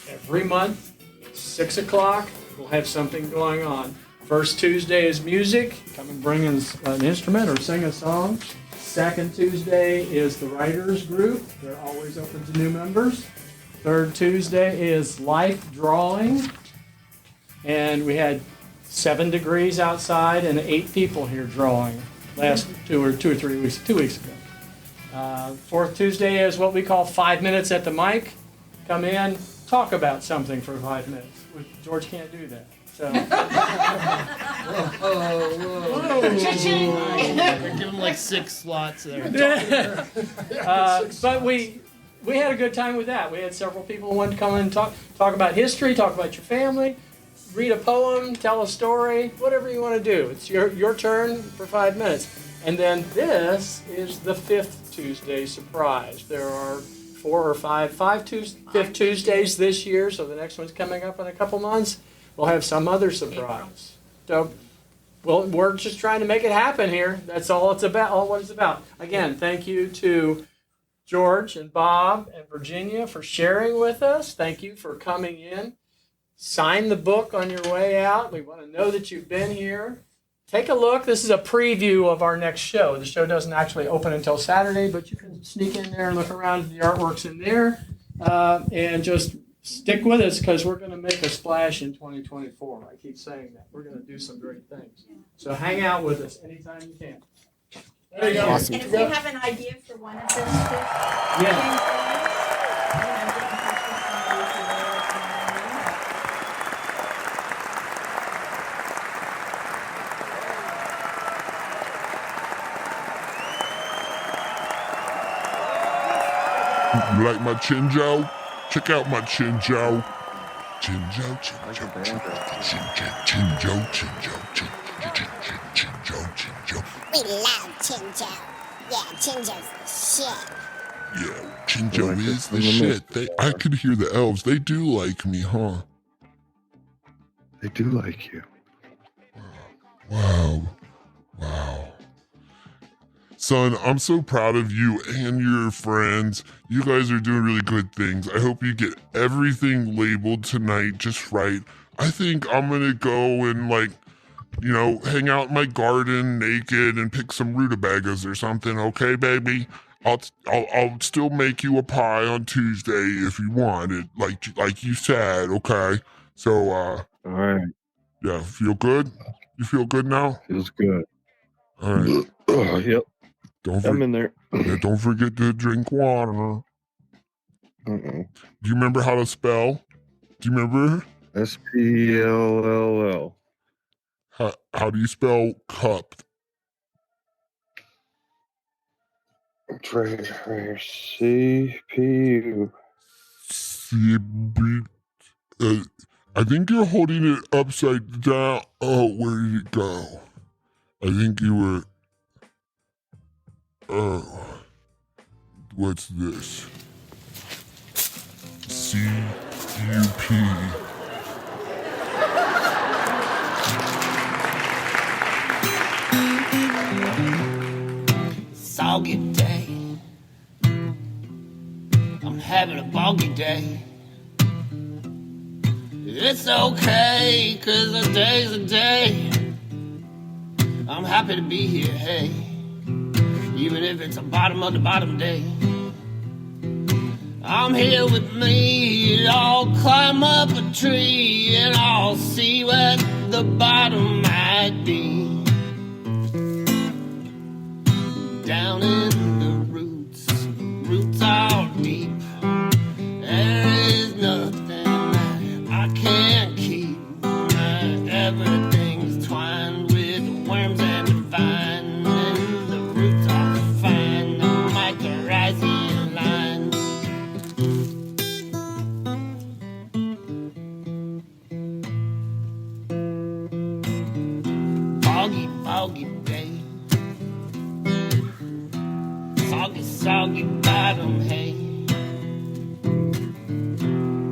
every month, 6 o'clock. We'll have something going on. First Tuesday is music. Come and bring us an instrument or sing a song. Second Tuesday is the writers group. They're always open to new members. Third Tuesday is life drawing. And we had 7 degrees outside and 8 people here drawing last 2 or 3 weeks, 2 weeks ago. Fourth Tuesday is what we call 5 minutes at the mic. Come in, talk about something for 5 minutes. George can't do that. So. Give him like 6 slots there. But we had a good time with that. We had several people who wanted to come in and talk about history, talk about your family, read a poem, tell a story, whatever you want to do. It's your turn for 5 minutes. And then this is the 5th Tuesday surprise. There are 4 or 5 fifth Tuesdays this year, so the next one's coming up in a couple months. We'll have some other surprise. So, we're just trying to make it happen here. That's all it's about. All what it's about. Again, thank you to George and Bob and Virginia for sharing with us. Thank you for coming in. Sign the book on your way out. We want to know that you've been here. Take a look. This is a preview of our next show. The show doesn't actually open until Saturday, but you can sneak in there and look around. The artwork's in there. And just stick with us because we're going to make a splash in 2024. I keep saying that. We're going to do some great things. So hang out with us anytime you can. There you go. Awesome. And if they have an idea for one of those tips, You like my Chinjo? Check out my Chinjo. Chinjo, Chinjo. We love Chinjo. Yeah, Chinjo's the shit. Yeah, Chinjo is the shit. I could hear the elves. They do like me, huh? They do like you. Wow. Son, I'm so proud of you and your friends. You guys are doing really good things. I hope you get everything labeled tonight just right. I think I'm gonna go and hang out in my garden naked and pick some rutabagas or something, okay, baby? I'll still make you a pie on Tuesday if you want it, like you said, okay? So, all right. Yeah, feel good? You feel good now? Feels good. All right. Yep. I'm in there. Yeah, don't forget to drink water. Do you remember how to spell? Do you remember? SPLLL. How do you spell cup? It's right here. CPU. I think you're holding it upside down. Oh, where did it go? I think you were... Oh. What's this? CUP. Soggy day. I'm having a boggy day. It's okay, 'cause a day's a day. I'm happy to be here, hey. Even if it's a bottom of the bottom day. I'm here with me, I'll climb up a tree and I'll see what the bottom might be. Down in the roots are deep. There is nothing I can't keep. Everything's twined with worms and vine, and the roots are fine. soggy day. Soggy, soggy bottom hay.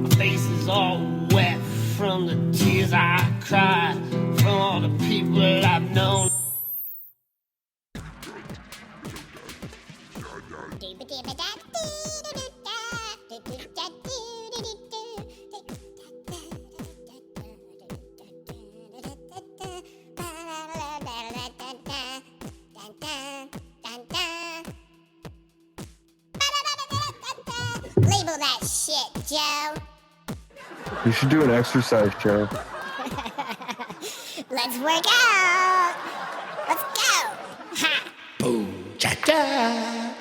My face is all wet from the tears I cry from all the people I've known. Label that shit, Joe. You should do an exercise, Joe. Let's work out. Let's go. Ha. Boom, cha cha.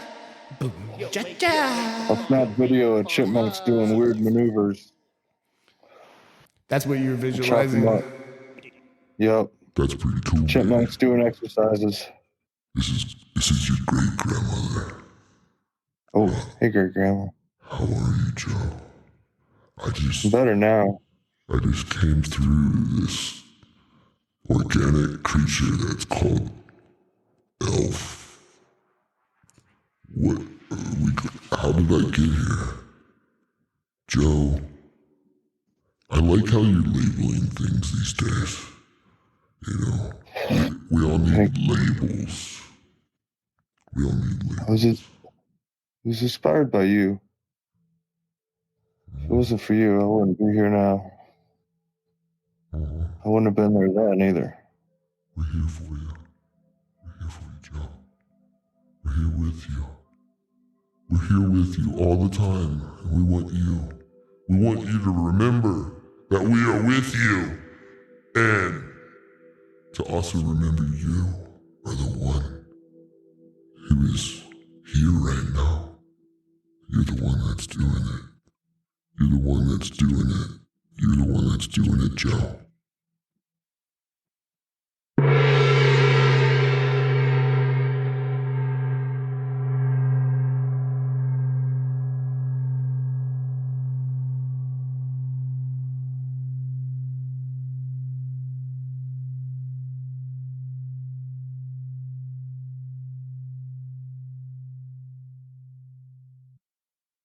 Boom, cha cha. I'll snap video of chipmunks doing weird maneuvers. That's what you're Chop 'em visualizing. up. Yep. That's pretty cool. Chipmunks doing exercises. This is your great grandmother. Oh, hey, great grandma. How are you, Joe? I'm better now. I just came through this organic creature that's called Elf. How did I get here? Joe, I like how you're labeling things these days. You know, we all need labels. We all need labels. I was inspired by you. If it wasn't for you, I wouldn't be here now. I wouldn't have been there then either. We're here for you. We're here for you, Joe. We're here with you. We're here with you all the time, and we want you. We want you to remember that we are with you, and to also remember you are the one who is here right now. You're the one that's doing it. You're the one that's doing it. You're the one that's doing it, Joe.